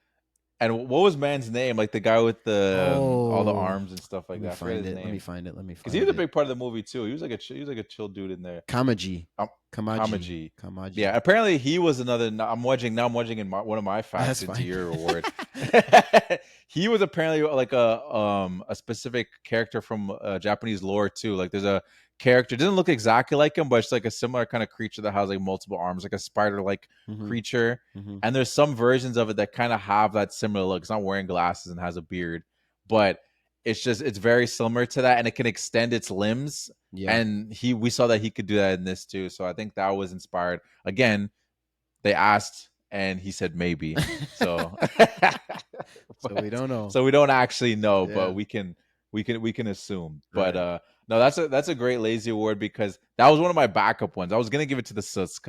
And what was man's name? Like the guy with the all the arms and stuff like that.
Let me find it.
Because he was a big part of the movie too. He was like a chill dude in there.
Kamaji.
Yeah, apparently he was another. I'm wedging in one of my facts into your award. He was apparently like a specific character from Japanese lore too. Like there's a character, doesn't look exactly like him, but it's like a similar kind of creature that has like multiple arms, like a spider-like creature. And there's some versions of it that kind of have that similar look. It's not wearing glasses and has a beard, but it's very similar to that, and it can extend its limbs. And we saw that he could do that in this too. So I think that was inspired. Again, they asked and he said maybe. So
so we don't know.
So we don't actually know, but we can assume. Right. But No, that's a great lazy award because that was one of my backup ones. I was gonna give it to the Soots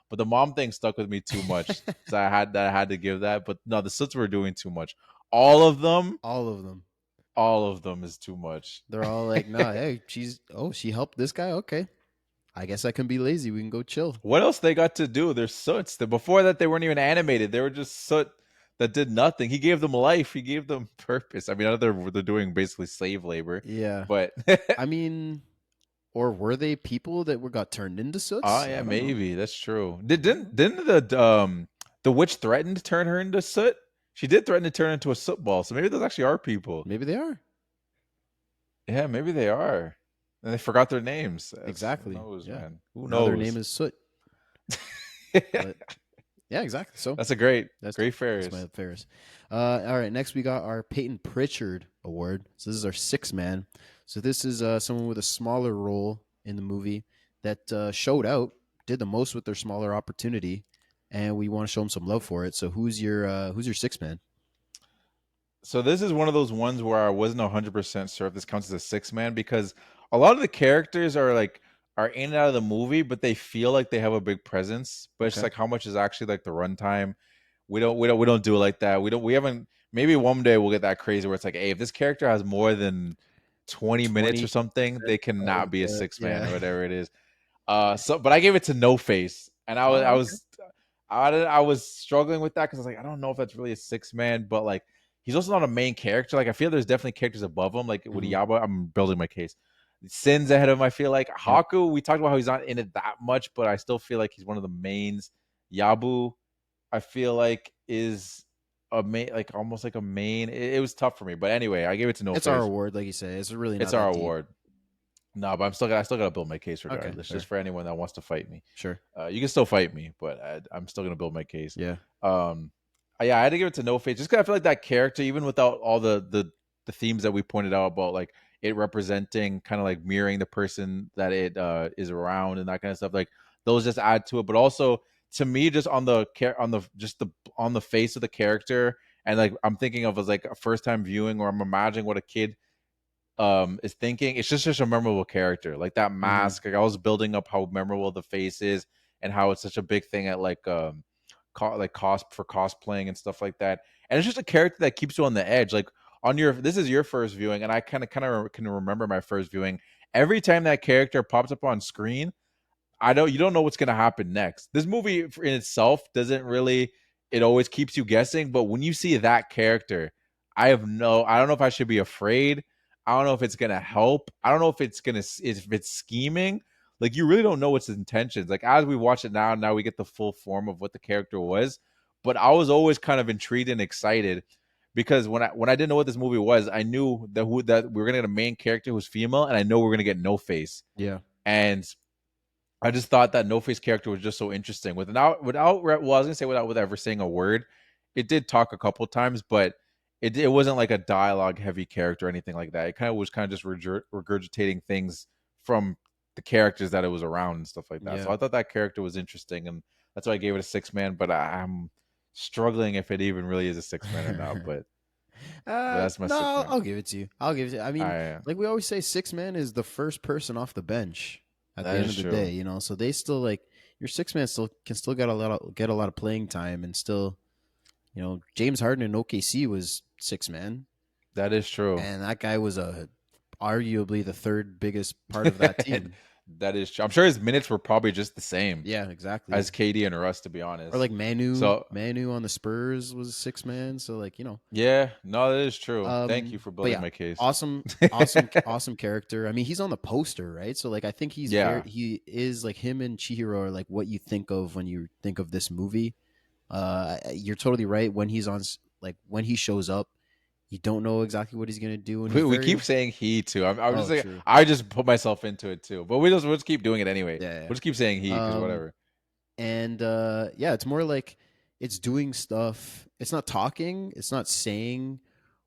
but the mom thing stuck with me too much, so I had to give that. But no, the Soots were doing too much. All of them,
All of them.
all of them is too much.
They're all like, nah, hey, she helped this guy. Okay, I guess I can be lazy. We can go chill.
What else they got to do? They're Soots. Before that, they weren't even animated. They were just Soot that did nothing. He gave them life. He gave them purpose. I mean, they're doing basically slave labor.
Yeah,
But
I mean, or were they people that got turned into
oh
Soots?
yeah,
I don't know.
maybe that's true. Didn't the witch threaten to turn her into Soot? She did threaten to turn into a Soot ball. So maybe those actually are people.
Maybe they are.
Yeah, maybe they are. And they forgot their names.
Exactly.
Who knows,
Yeah.
man? Who
Now
knows?
their name is Soot. But yeah, exactly. So
That's great
that's
Ferris.
my Ferris. All right, next we got our Peyton Pritchard Award. So this is our sixth man. So this is someone with a smaller role in the movie that showed out, did the most with their smaller opportunity, and we want to show them some love for it. So who's your sixth man?
So this is one of those ones where I wasn't 100% sure if this counts as a six man because a lot of the characters are in and out of the movie, but they feel like they have a big presence. But it's just like how much is actually like the runtime. We don't do it like that. We haven't. Maybe one day we'll get that crazy where it's like, hey, if this character has more than 20 minutes or something, they cannot be a six man or whatever it is. But I gave it to No Face, and I was struggling with that because I was like, I don't know if that's really a six man, but like he's also not a main character. Like I feel there's definitely characters above him. Like with Yaba, I'm building my case. Sin's ahead of him. I feel like Haku. We talked about how he's not in it that much, but I still feel like he's one of the mains. Yabu, I feel like is a main, like almost like a main. It was tough for me, but anyway, I gave it to No Face.
It's our award, like you say. It's really not
it's our
deep.
award. No, but I still gotta build my case regardless.
Okay,
just for anyone that wants to fight me.
Sure.
You can still fight me, but I'm still gonna build my case.
Yeah.
Yeah, I had to give it to No Face just because I feel like that character, even without all the themes that we pointed out about like it representing kind of like mirroring the person that it is around and that kind of stuff, like those just add to it. But also to me, just on the face of the character, and like I'm thinking of as like a first time viewing, or I'm imagining what a kid is thinking. It's just such a memorable character, like that mask. Like I was building up how memorable the face is and how it's such a big thing at like cosplaying and stuff like that. And it's just a character that keeps you on the edge. Like this is your first viewing, and I kind of can remember my first viewing. Every time that character pops up on screen, you don't know what's going to happen next. This movie in itself doesn't really, it always keeps you guessing, but when you see that character, I don't know if I should be afraid. I don't know if it's going to help. I don't know if it's scheming. Like you really don't know what's his intentions. Like as we watch it now we get the full form of what the character was, but I was always kind of intrigued and excited because when I didn't know what this movie was, I knew that we were going to get a main character who's female, and I know we're going to get No Face.
Yeah.
And I just thought that No Face character was just so interesting. Without I was gonna say without ever saying a word. It did talk a couple times, but it wasn't like a dialogue heavy character or anything like that. It was just regurgitating things from the characters that it was around and stuff like that.
Yeah.
So I thought that character was interesting, and that's why I gave it a six man. But I'm struggling if it even really is a six man or not. But that's my
no,
six man.
I'll give it to you. I mean, like we always say, six man is the first person off the bench at the end of the day, you know. So they still like your six man can still get a lot of playing time, and still, you know, James Harden in OKC was six man.
That is true,
and that guy was arguably the third biggest part of that team.
That is true. I'm sure his minutes were probably just the same.
Yeah, exactly.
As KD and Russ, to be honest.
Or like Manu on the Spurs was six man. So like, you know.
Yeah, no, that is true. Thank you for building my case.
Awesome character. I mean, he's on the poster, right? So like, I think he is like him and Chihiro are like what you think of when you think of this movie. You're totally right. When he's on, like when he shows up, you don't know exactly what he's gonna do. And
we keep saying he too. I'm just like true. I just put myself into it too. But we'll just keep doing it anyway. Yeah. We'll just keep saying he because whatever.
And it's more like it's doing stuff. It's not talking. It's not saying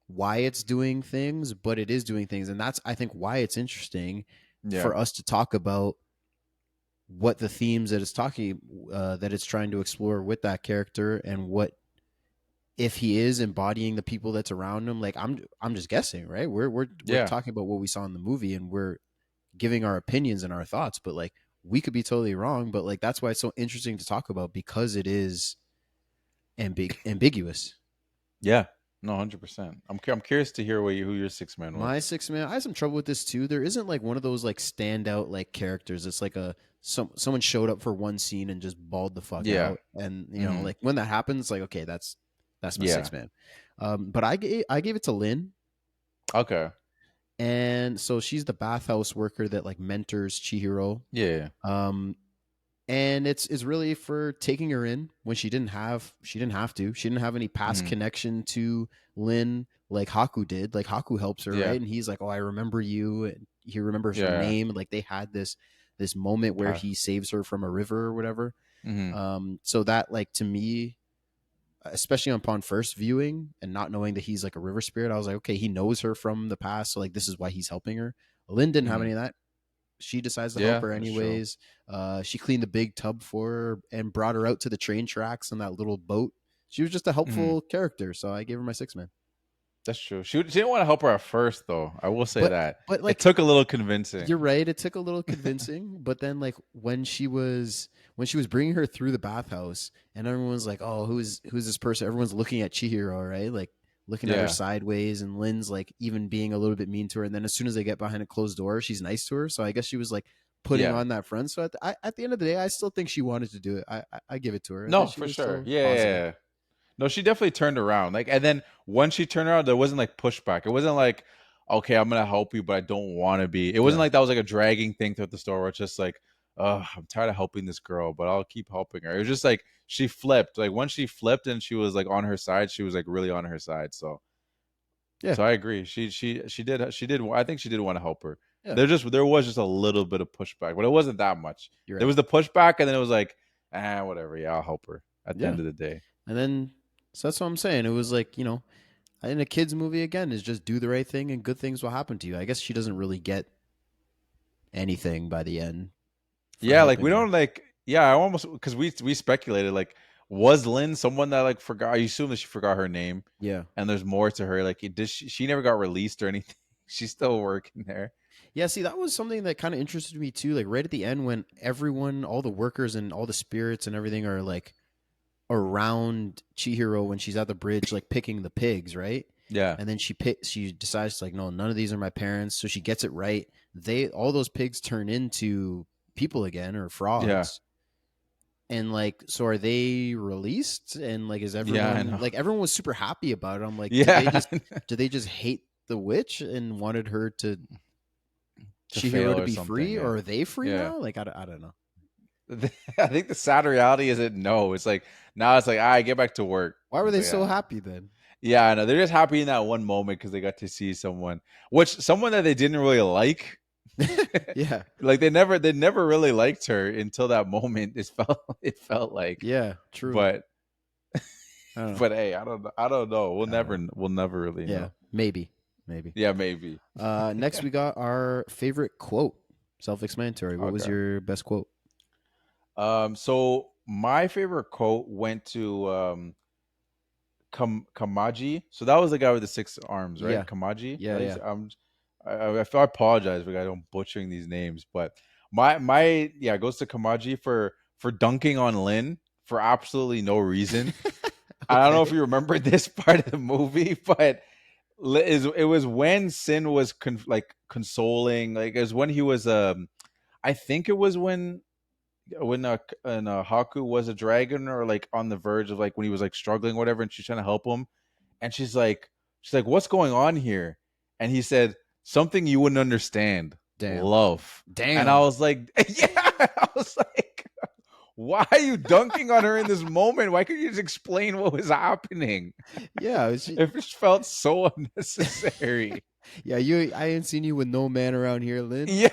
why it's doing things, but it is doing things, and that's I think why it's interesting for us to talk about what the themes that it's that it's trying to explore with that character, and what. If he is embodying the people that's around him, like I'm just guessing, right? We're talking about what we saw in the movie, and we're giving our opinions and our thoughts, but like we could be totally wrong. But like that's why it's so interesting to talk about, because it is ambiguous.
Yeah, no, 100%. I'm curious to hear who your sixth man was.
My sixth man, I have some trouble with this too. There isn't like one of those like standout like characters. It's like someone showed up for one scene and just bawled the fuck out. And you know, like when that happens, like okay, that's my sixth man. But I gave it to Lynn.
Okay.
And so she's the bathhouse worker that like mentors Chihiro.
Yeah.
And it's really for taking her in when she didn't have to. She didn't have any past connection to Lynn like Haku did. Like Haku helps her, right? And he's like, "Oh, I remember you." And he remembers her name. Like they had this moment where he saves her from a river or whatever. So that like to me, especially upon first viewing and not knowing that he's like a river spirit, I was like, okay, he knows her from the past, so like this is why he's helping her. Lynn didn't have any of that. She decides to help her anyways. She cleaned the big tub for her and brought her out to the train tracks on that little boat. She was just a helpful character, so I gave her my sixth man.
That's true. She didn't want to help her at first, though. I will say that. But like, it took a little convincing.
You're right. It took a little convincing. But then, like when she was bringing her through the bathhouse, and everyone's like, "Oh, who's this person?" Everyone's looking at Chihiro, right? Like looking at her sideways, and Lynn's like even being a little bit mean to her. And then as soon as they get behind a closed door, she's nice to her. So I guess she was like putting on that front. So at the end of the day, I still think she wanted to do it. I give it to her.
No, for sure. Yeah. No, she definitely turned around. Like, and then when she turned around, there wasn't like pushback. It wasn't like, okay, I'm gonna help you, but I don't want to be. It wasn't like that was like a dragging thing throughout the store where it's just like, I'm tired of helping this girl, but I'll keep helping her. It was just like she flipped. Like once she flipped and she was like on her side, she was like really on her side. So yeah, so I agree. She did. I think she did want to help her. Yeah. There was just a little bit of pushback, but it wasn't that much. Right. There was the pushback, and then it was like, whatever. Yeah, I'll help her at the end of the day.
And then. So that's what I'm saying. It was like, you know, in a kid's movie, again, is just do the right thing and good things will happen to you. I guess she doesn't really get anything by the end.
Yeah, like we don't like, I almost, because we speculated, like, was Lynn someone that like forgot? I assume that she forgot her name.
Yeah.
And there's more to her. Like, she never got released or anything. She's still working there.
Yeah, see, that was something that kind of interested me too. Like right at the end when everyone, all the workers and all the spirits and everything are like, around Chihiro when she's at the bridge, like picking the pigs, right?
Yeah.
And then she decides like, no, none of these are my parents. So she gets it right. All those pigs turn into people again or frogs. Yeah. And like, so are they released? And like, is everyone like everyone was super happy about it? I'm like, do they just hate the witch and wanted her to Chihiro to be free, or are they free now? Like, I don't know.
I think the sad reality is that no. It's like now it's like I get back to work.
Why were they so happy then?
Yeah, I know they're just happy in that one moment because they got to see someone that they didn't really like.
Yeah,
like they never really liked her until that moment. It felt like
true.
But hey, I don't know. We'll never really know.
Yeah, maybe.
Yeah, maybe.
Next we got our favorite quote. Self-explanatory. What was your best quote?
So my favorite quote went to Kamaji. So that was the guy with the 6 arms, right? Yeah. Kamaji.
Yeah.
I apologize if I don't butchering these names, but my goes to Kamaji for dunking on Lynn for absolutely no reason. Okay. I don't know if you remember this part of the movie, but it was when Sin was consoling. Like it was when he was I think it was when Haku was a dragon or like on the verge of like when he was like struggling or whatever, and she's trying to help him, and she's like what's going on here? And he said something you wouldn't understand.
Damn.
Love.
Damn.
And I was like, I was like, why are you dunking on her in this moment? Why couldn't you just explain what was happening?
Yeah,
it just felt so unnecessary.
Yeah, I ain't seen you with no man around here, Lynn.
Yeah.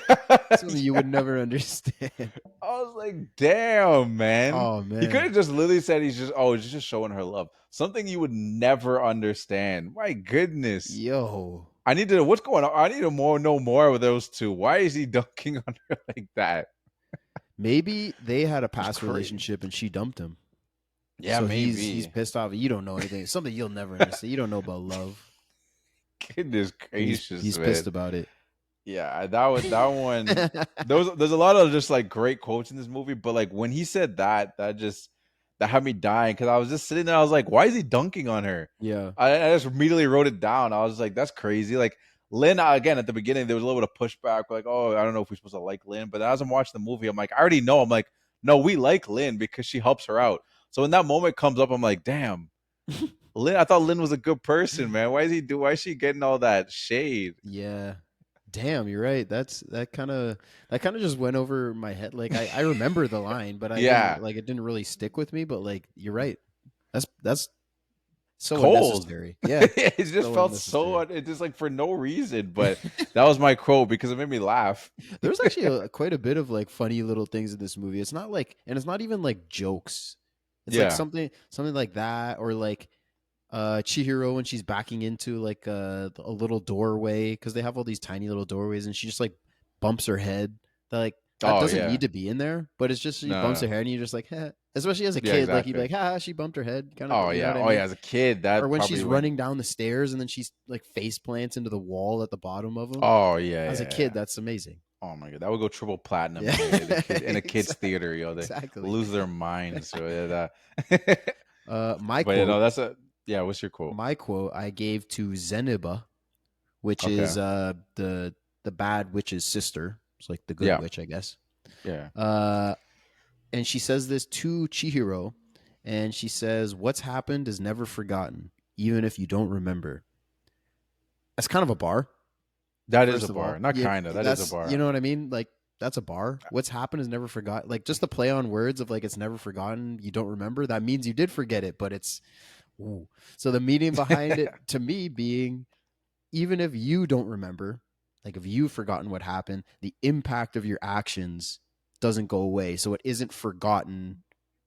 Something you would never understand.
I was like, damn, man.
Oh, man.
He could have just literally said he's just showing her love. Something you would never understand. My goodness.
Yo.
What's going on? I need to know more with those two. Why is he dunking on her like that?
Maybe they had a past relationship and she dumped him.
Yeah,
so
maybe.
He's pissed off. You don't know anything. Something you'll never understand. You don't know about love.
Goodness gracious,
he's pissed about it.
Yeah, that one. There's a lot of just like great quotes in this movie, but like when he said that had me dying because I was just sitting there. I was like, why is he dunking on her?
Yeah.
I just immediately wrote it down. I was like, that's crazy. Like Lynn, again at the beginning, there was a little bit of pushback, like, oh, I don't know if we're supposed to like Lynn. But as I'm watching the movie, I'm like, I already know. I'm like, no, we like Lynn because she helps her out. So when that moment comes up, I'm like, damn, Lynn. I thought Lynn was a good person, man. Why is she getting all that shade?
Yeah. Damn, you're right. That kind of just went over my head. Like I remember the line, but I
Yeah,
didn't like it didn't really stick with me. But like you're right. That's so
cold.
unnecessary. Yeah,
It just
so
felt so.
unnecessary.
It just like for no reason. But that was my quote because it made me laugh.
There's actually quite a bit of like funny little things in this movie. It's not like, and it's not even like jokes. It's like
Yeah.
something like that, or like Chihiro when she's backing into like a little doorway because they have all these tiny little doorways, and she just like bumps her head. Like that
Oh
doesn't
yeah.
need to be in there, but it's just she bumps her
No.
head, and you're just like, heh. Especially as a
Yeah.
kid, like you'd be
Exactly.
like, ha, she bumped her head, kind of,
Oh
you know
yeah.
what I
Oh yeah.
mean?
As a kid,
Or
that
when
probably
she's
went.
running down the stairs and then she's like face plants into the wall at the bottom of them.
Oh yeah.
As a
Yeah.
kid,
Yeah.
that's amazing.
Oh my god, that would go triple platinum
Yeah,
in a kids theater. Yo, they
exactly.
lose their minds. So yeah, that.
My
But you know,
quote,
that's a yeah. What's your quote?
I gave to Zeniba, which
Okay.
is the bad witch's sister. It's like the good
Yeah.
witch, I guess.
Yeah.
And she says this to Chihiro, and she says, "What's happened is never forgotten, even if you don't remember." That's kind of a bar.
That is a
First of
bar.
all,
Not
yeah,
kinda. That is a
that's, you
bar.
know what I mean. Like that's a bar. What's happened is never forgotten. Like just the play on words of like it's never forgotten. You don't remember. That means you did forget it, but it's ooh. So the meaning behind it to me being even if you don't remember, like if you've forgotten what happened, the impact of your actions doesn't go away. So it isn't forgotten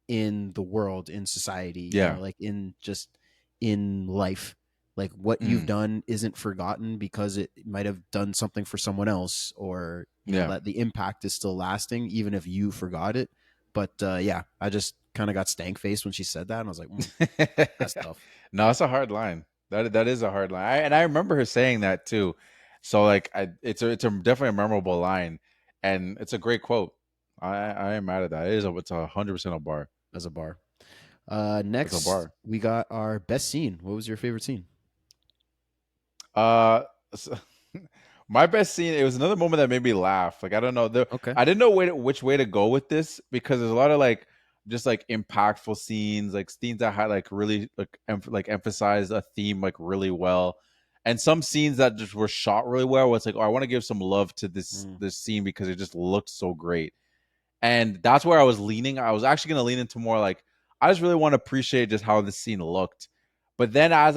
in the world, in society,
Yeah.
like in just in life. Like what you've
Mm.
done isn't forgotten because it might have done something for someone else, or
Yeah.
that the impact is still lasting even if you forgot it. But yeah, I just kind of got stank faced when she said that, and I was like, that's tough.
No, it's a hard line. That is a hard line. I remember her saying that too. So like it's a definitely a memorable line, and it's a great quote. I am mad at that. It's 100% a bar.
As a bar.
It's a
Next
bar.
we got our best scene. What was your favorite scene?
Uh, so- my best scene. It was another moment that made me laugh. Like I don't know.
Okay.
I didn't know which way to go with this because there's a lot of like just like impactful scenes, like scenes that had like really like emphasize a theme like really well, and some scenes that just were shot really well. Where it's like, oh, I want to give some love to this scene because it just looked so great, and that's where I was leaning. I was actually gonna lean into more like I just really want to appreciate just how this scene looked. But then I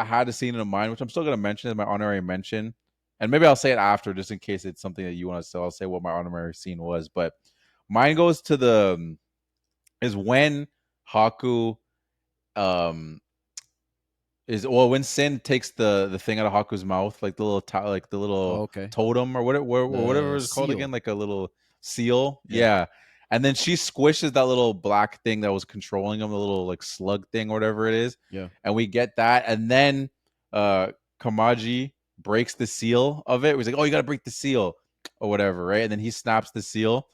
had the scene in mind, which I'm still gonna mention as my honorary mention, and maybe I'll say it after just in case it's something that you want to say. I'll say what my honorary scene was, but mine goes to the is when Haku um is well when Sin takes the thing out of Haku's mouth, like the
Oh,
little
okay.
totem or whatever
The
it's called again,
seal.
like a little seal.
Yeah.
Yeah. And then she squishes that little black thing that was controlling him, the little like slug thing or whatever it is.
Yeah.
And we get that. And then Kamaji breaks the seal of it. He's like, oh, you gotta break the seal or whatever, right? And then he snaps the seal.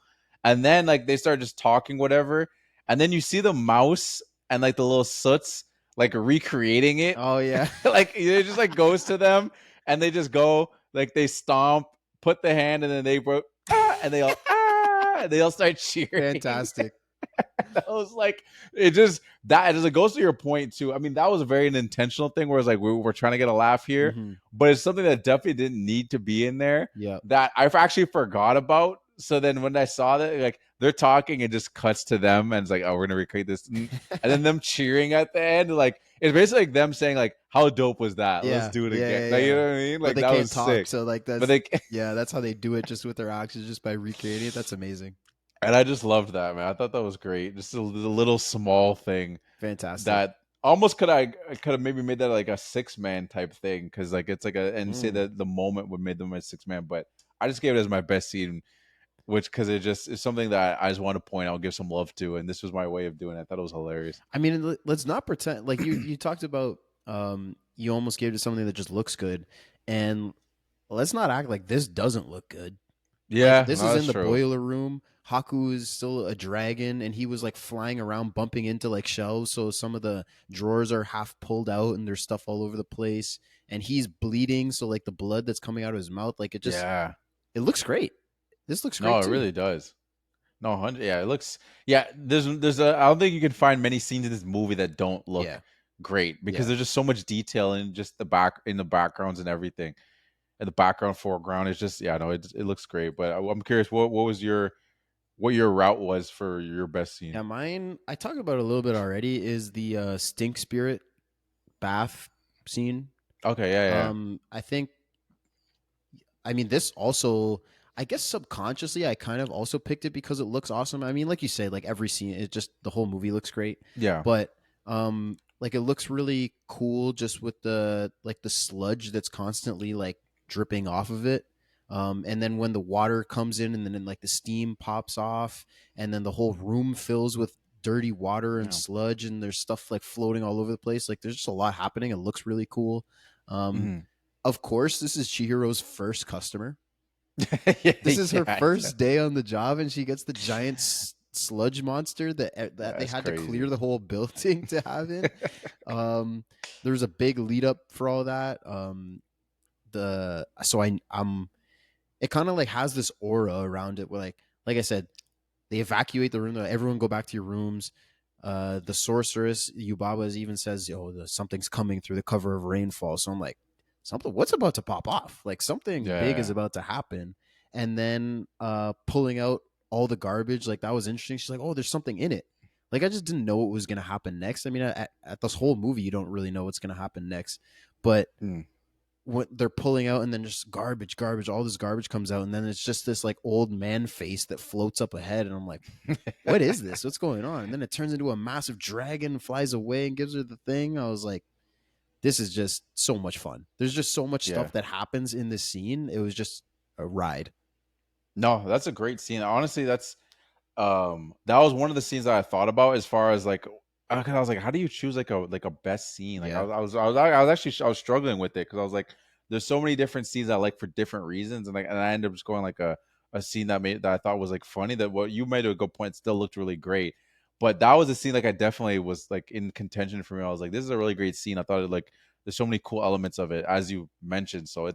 And then like they start just talking, whatever. And then you see the mouse and like the little soots like recreating it.
Oh yeah.
Like it just like goes to them and they just go like they stomp, put the hand, and then they broke and they all start cheering.
Fantastic.
That was like it just that as it goes to your point too. I mean, that was a very intentional thing where it's like we're trying to get a laugh here,
Mm-hmm.
but it's something that definitely didn't need to be in there.
Yeah.
That I've actually forgot about. So then when I saw that, like they're talking, it just cuts to them and it's like, oh, we're gonna recreate this, and then them cheering at the end, like it's basically like them saying like, how dope was that? Let's
Yeah.
do it
Yeah.
again.
Yeah.
Like, you
Yeah.
know what I mean?
But
Like
they
that
can't
was
talk,
sick.
so like
But
that's yeah, that's how they do it, just with their actions, just by recreating it. That's amazing.
and I just loved that, man. I thought that was great. Just the little small thing
Fantastic.
that almost could have maybe made that like a 6-man type thing because like it's like and say that the moment would made them a 6-man, but I just gave it as my best scene, which because it just is something that I just want to point out, give some love to, and this was my way of doing it. I thought it was hilarious.
I mean, let's not pretend like you talked about you almost gave it something that just looks good, and let's not act like this doesn't look good. Like
Yeah,
this
no,
is
that's
in the
true.
boiler room. Haku is still a dragon, and he was like flying around, bumping into like shelves. So some of the drawers are half pulled out, and there's stuff all over the place. And he's bleeding, so like the blood that's coming out of his mouth, like
Yeah.
it looks great. This looks
No,
great
it
too.
really does. No, 100. Yeah, it looks. Yeah, I don't think you can find many scenes in this movie that don't look
Yeah,
great because
yeah.
there's just so much detail in just the backgrounds and everything, and the background foreground is just yeah, no, it looks great. But I'm curious, what was what your route was for your best scene?
Yeah, mine. I talked about it a little bit already. Is the stink spirit bath scene?
Okay, yeah,
I think I mean, this also, I guess subconsciously, I kind of also picked it because it looks awesome. I mean, like you say, like every scene, it just the whole movie looks great.
yeah,
But like it looks really cool just with the like the sludge that's constantly like dripping off of it. And then when the water comes in and then like the steam pops off and then the whole room fills with dirty water and
yeah.
sludge and there's stuff like floating all over the place. Like there's just a lot happening. It looks really cool. Um,
Mhm.
of course, this is Chihiro's first customer.
Yeah,
This is her
yeah,
first day on the job, and she gets the giant sludge monster that they
that's
had to clear
crazy.
the whole building to have in. Um, there's a big lead up for all that. The so I'm it kind of like has this aura around it where like I said, they evacuate the room. Everyone go back to your rooms. The sorceress Yubaba even says, "Oh, something's coming through the cover of rainfall." So I'm like, something. What's about to pop off? Like something big is
Yeah.
about to happen. And then pulling out all the garbage, like that was interesting. She's like, "Oh, there's something in it." Like I just didn't know what was gonna happen next. I mean, at this whole movie, you don't really know what's gonna happen next, but
Mm.
what they're pulling out and then just garbage, all this garbage comes out, and then it's just this like old man face that floats up ahead, and I'm like, what is this? What's going on? And then it turns into a massive dragon, flies away, and gives her the thing. I was like, this is just so much fun. There's just so much
Yeah.
stuff that happens in this scene. It was just a ride.
No, that's a great scene. Honestly, that was one of the scenes that I thought about as far as like 'cause I was like, how do you choose like a best scene? Like
Yeah.
I was actually I was struggling with it because I was like, there's so many different scenes I like for different reasons, and I ended up just going like a scene that I thought was like funny that what you made a good point still looked really great, but that was a scene like I definitely was like in contention for me. I was like, this is a really great scene. I thought it like there's so many cool elements of it as you mentioned. So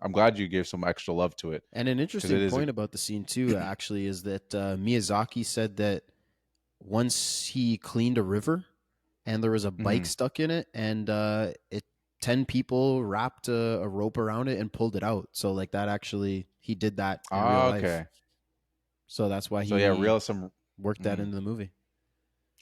I'm glad you gave some extra love to it
And an
because
interesting
it is a
point about the scene too, actually, is that Miyazaki said that once he cleaned a river and there was a bike
Mhm.
stuck in it, and 10 people wrapped a rope around it and pulled it out. So like that actually, he did that in real life.
Okay.
So that's why
So yeah,
he
real some
worked that
mhm.
into the movie.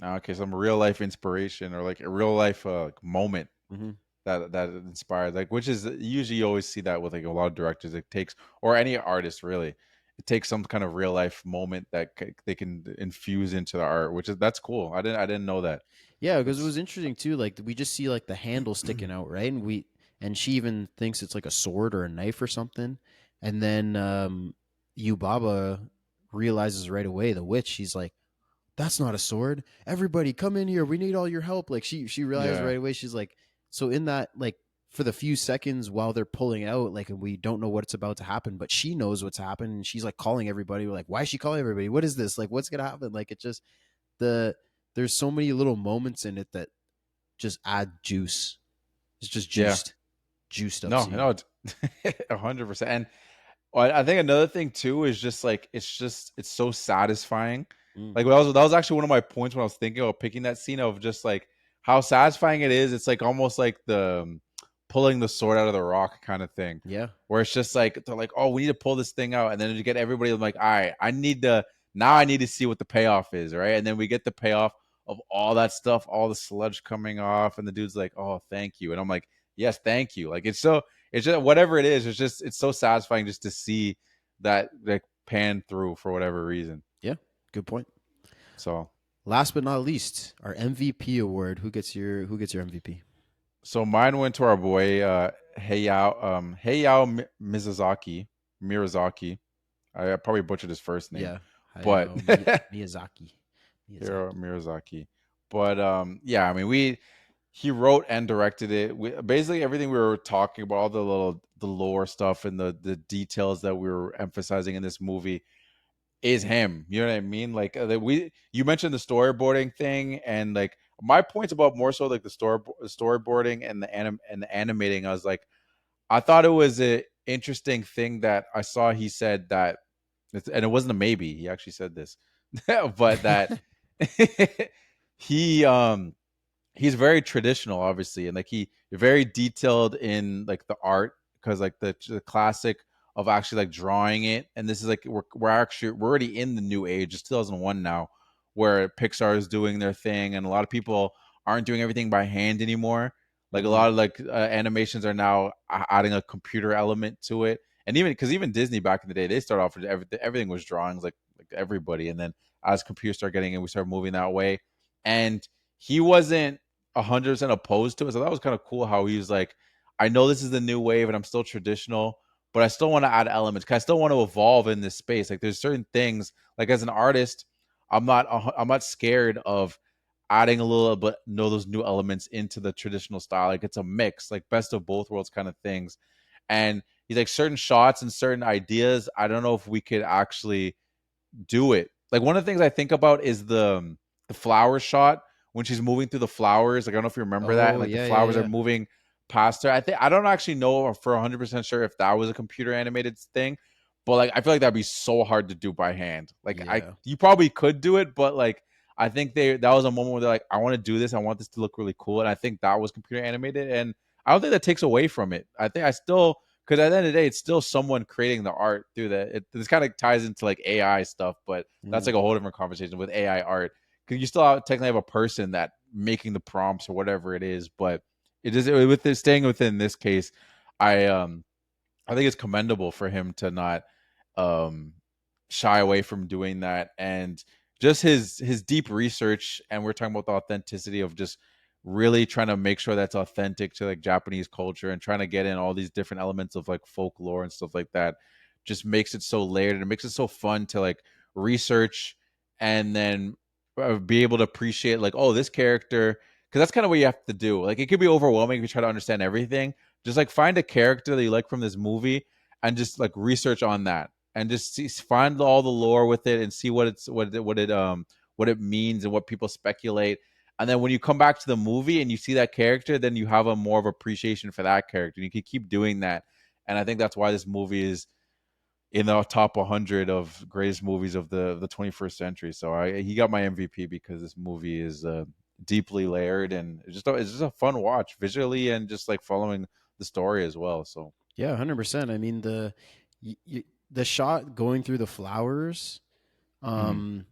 Okay, some real life inspiration or like a real life like, moment
Hmm.
that inspired like which is usually you always see that with like a lot of directors. It takes or any artist really. It takes some kind of real life moment that they can infuse into the art, which is that's cool. I didn't know that.
Yeah, because it
That's
was interesting too. Like we just see like the handle sticking out, right? And she even thinks it's like a sword or a knife or something. And then Yubaba realizes right away, the witch. She's like, "That's not a sword. Everybody, come in here. We need all your help." Like she realized
yeah.
right away. She's like, so in that like for the few seconds while they're pulling out, like and we don't know what's about to happen, but she knows what's happened, and she's like calling everybody. We're like, why is she calling everybody? What is this? Like, what's gonna happen? Like, it just the there's so many little moments in it that just add juice. It's just
Yeah.
juiced up
No,
scene.
no, it's 100%. And well, I think another thing too is just like it's so satisfying.
Mm.
Like that was actually one of my points when I was thinking about picking that scene of just like how satisfying it is. It's like almost like the pulling the sword out of the rock kind of thing,
Yeah,
where it's just like they're like, oh, we need to pull this thing out, and then you get everybody like, all right, I need to see what the payoff is, right? And then we get the payoff of all that stuff, all the sludge coming off, and the dude's like, oh, thank you, and I'm like, yes, thank you. Like it's just whatever it is. It's so satisfying just to see that like pan through for whatever reason.
yeah. Good point.
So
Last but not least, our MVP award. Who gets your MVP?
so mine went to our boy Hayao Miyazaki. I probably butchered his first name,
Yeah,
but
Miyazaki.
Hiro
Miyazaki.
Miyazaki. But yeah, I mean he wrote and directed it. Basically everything we were talking about, all the lore stuff and the details that we were emphasizing in this movie is him. You know what I mean? Like you mentioned the storyboarding thing, and like my points about more so like the storyboarding and the animating. I was like, I thought it was an interesting thing that I saw. He said that, and it wasn't a maybe. He actually said this, but that he he's very traditional, obviously, and like he very detailed in like the art, because like the classic of actually like drawing it. And this is like we're already in the new age. It's 2001 now, where Pixar is doing their thing, and a lot of people aren't doing everything by hand anymore. Like a lot of like animations are now adding a computer element to it, and even because even Disney back in the day, they started off with everything was drawings, like everybody, and then as computers start getting in, we start moving that way. And he wasn't 100% opposed to it. So that was kind of cool how he was like, I know this is the new wave and I'm still traditional, but I still want to add elements because I still want to evolve in this space. Like there's certain things, like as an artist, I'm not scared of adding a little but know those new elements into the traditional style. Like it's a mix, like best of both worlds kind of things. And he's like certain shots and certain ideas, I don't know if we could actually do it. Like one of the things I think about is the flower shot when she's moving through the flowers. Like I don't know if you remember that, and
Oh
like the
yeah, yeah,
flowers are
yeah.
moving past her. I don't actually know for 100% sure if that was a computer animated thing, but like I feel like that'd be so hard to do by hand. Like
Yeah.
you probably could do it, but like I think that was a moment where they're like, I want to do this, I want this to look really cool, and I think that was computer animated, and I don't think that takes away from it. I think I still, because at the end of the day, it's still someone creating the art through that. This kind of ties into like AI stuff, but that's like a whole different conversation with AI art, because you still technically have a person that making the prompts or whatever it is. But it is with this staying within this case, I think it's commendable for him to not um shy away from doing that, and just his deep research. And we're talking about the authenticity of just really trying to make sure that's authentic to like Japanese culture, and trying to get in all these different elements of like folklore and stuff like that, just makes it so layered, and it makes it so fun to like research, and then be able to appreciate like, oh, this character, because that's kind of what you have to do. Like it could be overwhelming if you try to understand everything. Just like find a character that you like from this movie, and just like research on that, and just find all the lore with it, and see what it means and what people speculate. And then when you come back to the movie and you see that character, then you have a more of appreciation for that character. You can keep doing that. And I think that's why this movie is in the top 100 of greatest movies of the 21st century. So he got my MVP because this movie is deeply layered, and it's just a fun watch visually, and just like following the story as well. So
Yeah, 100%. I mean the shot going through the flowers,
mhm.
um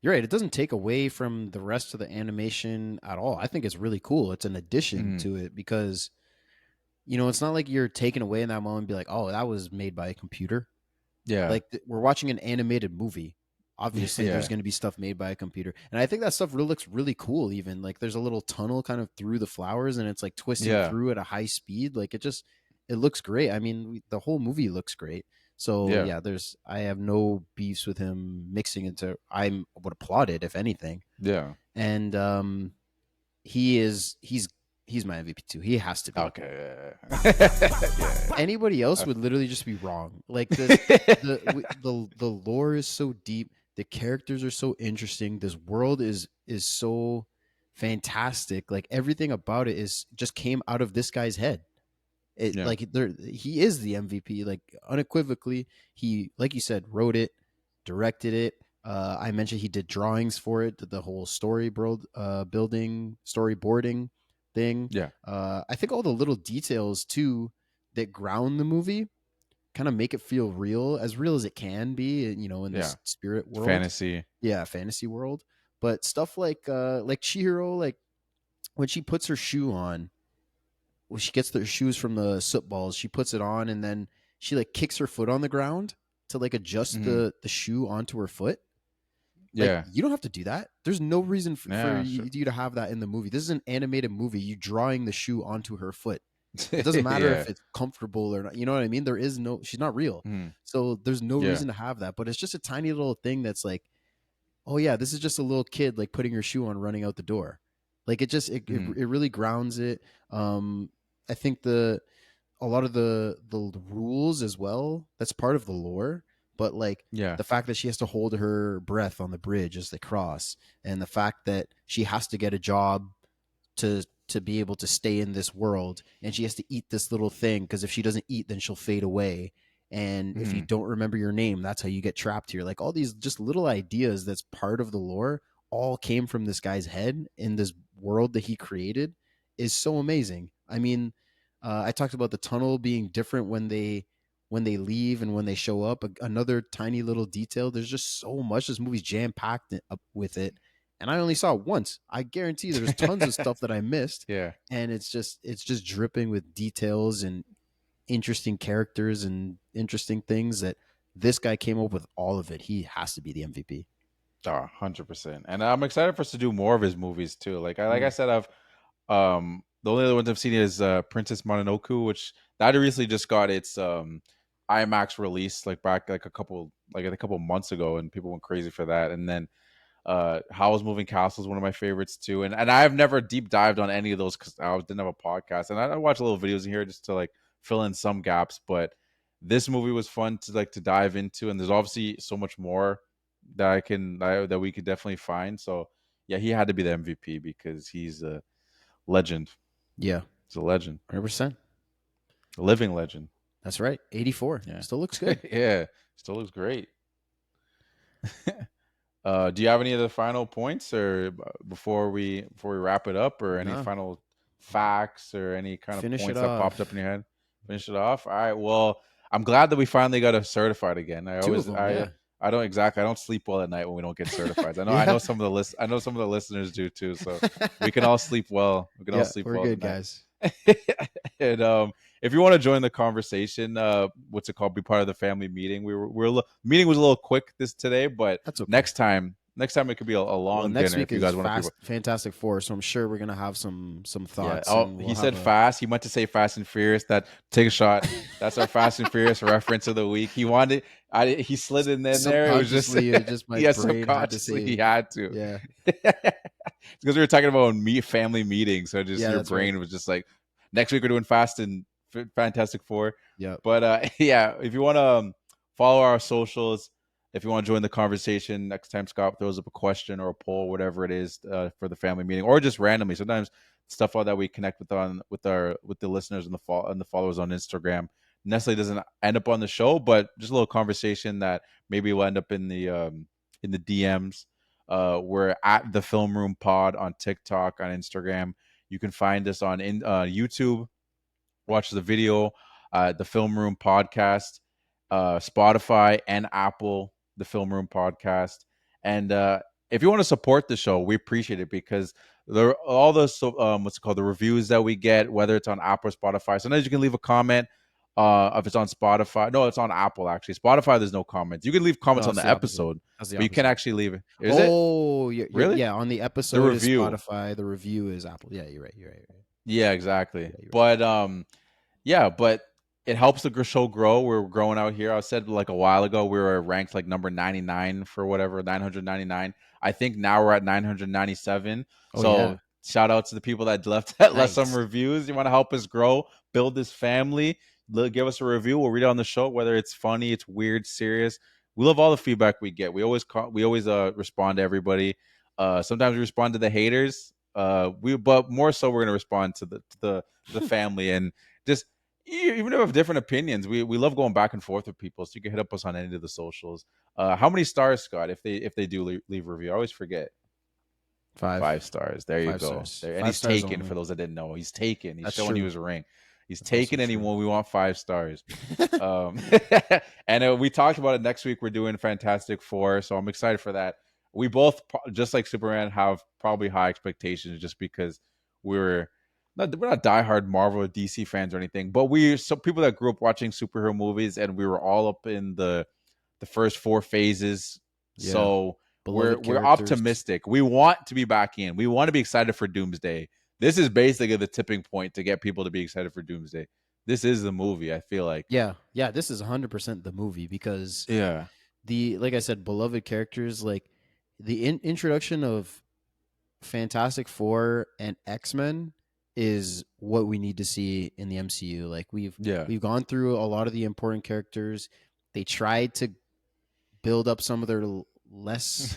you're right, it doesn't take away from the rest of the animation at all. I think it's really cool. It's an addition
Mhm.
to it because it's not like you're taken away in that moment and be like, "Oh, that was made by a computer."
Yeah.
Like we're watching an animated movie. Obviously, there's
Yeah.
going to be stuff made by a computer, and I think that stuff really looks really cool. Even like there's a little tunnel kind of through the flowers, and it's like twisting
Yeah.
through at a high speed. Like it looks great. I mean, the whole movie looks great. So
Yeah.
yeah, I have no beefs with him mixing into. I would applaud it if anything,
Yeah.
and he's my MVP too. He has to be.
Okay. Yeah.
Anybody else
Yeah.
would literally just be wrong. Like the lore is so deep, the characters are so interesting, this world is so fantastic. Like everything about it is just came out of this guy's head. It
Yeah.
like there he is the MVP, like unequivocally. He, like you said, wrote it, directed it. I mentioned he did drawings for it, the whole building, storyboarding thing.
Yeah.
I think all the little details too that ground the movie kind of make it feel real, as real as it can be, in
Yeah.
this spirit world.
Fantasy.
Yeah, fantasy world. But stuff like Chihiro, like when she puts her shoe on, when she gets the shoes from the soot balls, she puts it on and then she like kicks her foot on the ground to like adjust
Mhm.
the shoe onto her foot. Like
Yeah.
you don't have to do that. There's no reason for
Yeah. Sure.
you to have that in the movie. This is an animated movie. You drawing the shoe onto her foot. It doesn't matter
Yeah.
if it's comfortable or not. You know what I mean? She's not real.
Mhm.
So there's no
Yeah.
reason to have that. But it's just a tiny little thing that's like, oh yeah, this is just a little kid like putting her shoe on running out the door. Like it really grounds it. I think a lot of the rules as well, that's part of the lore, but like
Yeah.
the fact that she has to hold her breath on the bridge as they cross, and the fact that she has to get a job to be able to stay in this world, and she has to eat this little thing because if she doesn't eat then she'll fade away, and if you don't remember your name that's how you get trapped here. Like all these just little ideas that's part of the lore all came from this guy's head in this world that he created is so amazing. I mean, I talked about the tunnel being different when they leave and when they show up. Another tiny little detail. There's just so much. This movie's jam packed up with it, and I only saw it once. I guarantee there's tons of stuff that I missed.
Yeah.
And it's just dripping with details and interesting characters and interesting things that this guy came up with all of it. He has to be the MVP.
100%. And I'm excited for us to do more of his movies too. Like I said, I've the only other ones I've seen is Princess Mononoke, which that recently just got its IMAX release like back like a couple months ago, and people went crazy for that. And then Howl's Moving Castle is one of my favorites too, and I've never deep dived on any of those because I didn't have a podcast, and I watch little videos in here just to like fill in some gaps. But this movie was fun to dive into, and there's obviously so much more that that we could definitely find. So yeah, he had to be the MVP because he's a legend.
Yeah,
he's a legend,
100%,
a living legend.
That's right, 84. Yeah, still looks good.
Yeah, still looks great. Do you have any other final points, or before we wrap it up, or any final facts, or any kind of points that popped up in your head? Finish it off. All right. Well, I'm glad that we finally got us certified again. I don't sleep well at night when we don't get certified. I know some of the listeners do too. So we can all sleep well. We can all sleep well.
We're good, guys.
And if you want to join the conversation, what's it called? Be part of the family meeting. Meeting was a little quick today, but that's okay. Next time it could be a long
next
dinner
week
if you guys want to.
Fantastic Four, so I'm sure we're gonna have some thoughts.
Yeah. Oh, he said fast. He meant to say Fast and Furious. Take a shot. That's our Fast and Furious reference of the week. He wanted. He slid in there. It was just my brain subconsciously he had to.
Yeah.
It's because we were talking about family meetings, so your brain was just like, next week we're doing Fast and Fantastic Four.
Yeah.
But if you want to follow our socials, if you want to join the conversation, next time Scott throws up a question or a poll, whatever it is, for the family meeting, or just randomly, sometimes stuff that we connect with the listeners and the followers on Instagram necessarily doesn't end up on the show, but just a little conversation that maybe will end up in the DMs. We're at the Film Room Pod on TikTok, on Instagram. You can find us on YouTube. Watch the video, the Film Room Podcast, Spotify and Apple, the Film Room Podcast. And if you want to support the show, we appreciate it, because all the the reviews that we get, whether it's on Apple or Spotify. Sometimes you can leave a comment. If it's on Spotify, no, it's on Apple actually. Spotify, there's no comments. You can leave comments on the episode, but you can actually leave it.
Really? Yeah, on the episode,
the review
is Spotify. The review is Apple. Yeah, you're right.
Yeah, exactly. But but it helps the show grow. We're growing out here. I said like a while ago we were ranked like number 99 for whatever, 999. I think now we're at 997. Shout out to the people that left some reviews. You want to help us grow, build this family, give us a review. We'll read it on the show, whether it's funny, it's weird, serious. We love all the feedback we get. We always respond to everybody. Sometimes we respond to the haters. But more so we're going to respond to the family, and just even if we have different opinions, we love going back and forth with people. So you can hit up us on any of the socials. How many stars, Scott, if they do leave a review? I always forget. 5 stars. There you go. And he's taken, for those that didn't know. He's taken. He's showing you his ring. He's taken anyone. We want 5 stars. And we talked about it. Next week we're doing Fantastic Four, so I'm excited for that. We both, just like Superman, have probably high expectations, just because we're not diehard Marvel or DC fans or anything, but we're some people that grew up watching superhero movies, and we were all up in the first 4 phases. Yeah. So we're optimistic. We want to be back in. We want to be excited for Doomsday. This is basically the tipping point to get people to be excited for Doomsday. This is the movie, I feel like.
Yeah, this is 100% the movie, because like I said, beloved characters, like the introduction of Fantastic Four and X-Men is what we need to see in the MCU. Like we've gone through a lot of the important characters. They tried to build up some of their less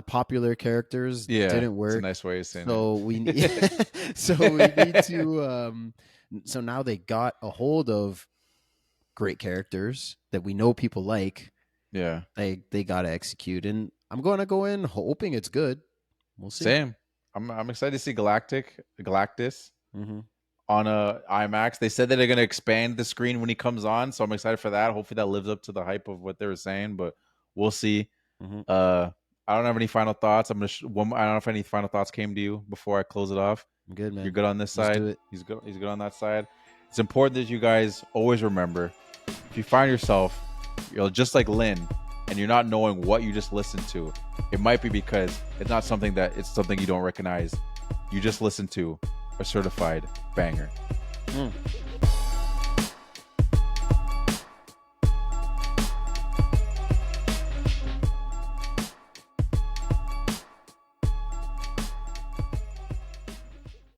popular characters. Didn't work.
It's a nice way of saying
so
it.
we need to so now they got a hold of great characters that we know people like.
Yeah.
They got to execute, and I'm going to go in hoping it's good. We'll see.
Same. I'm excited to see Galactus on a IMAX. They said that they're going to expand the screen when he comes on, so I'm excited for that. Hopefully that lives up to the hype of what they were saying, but we'll see. I don't have any final thoughts. I don't know if any final thoughts came to you before I close it off.
I'm good, man.
You're good on this
Let's
side.
do it.
He's good on that side. It's important that you guys always remember, if you find yourself, just like Lynn, and you're not knowing what you just listened to, it might be because it's something you don't recognize. You just listened to a certified banger.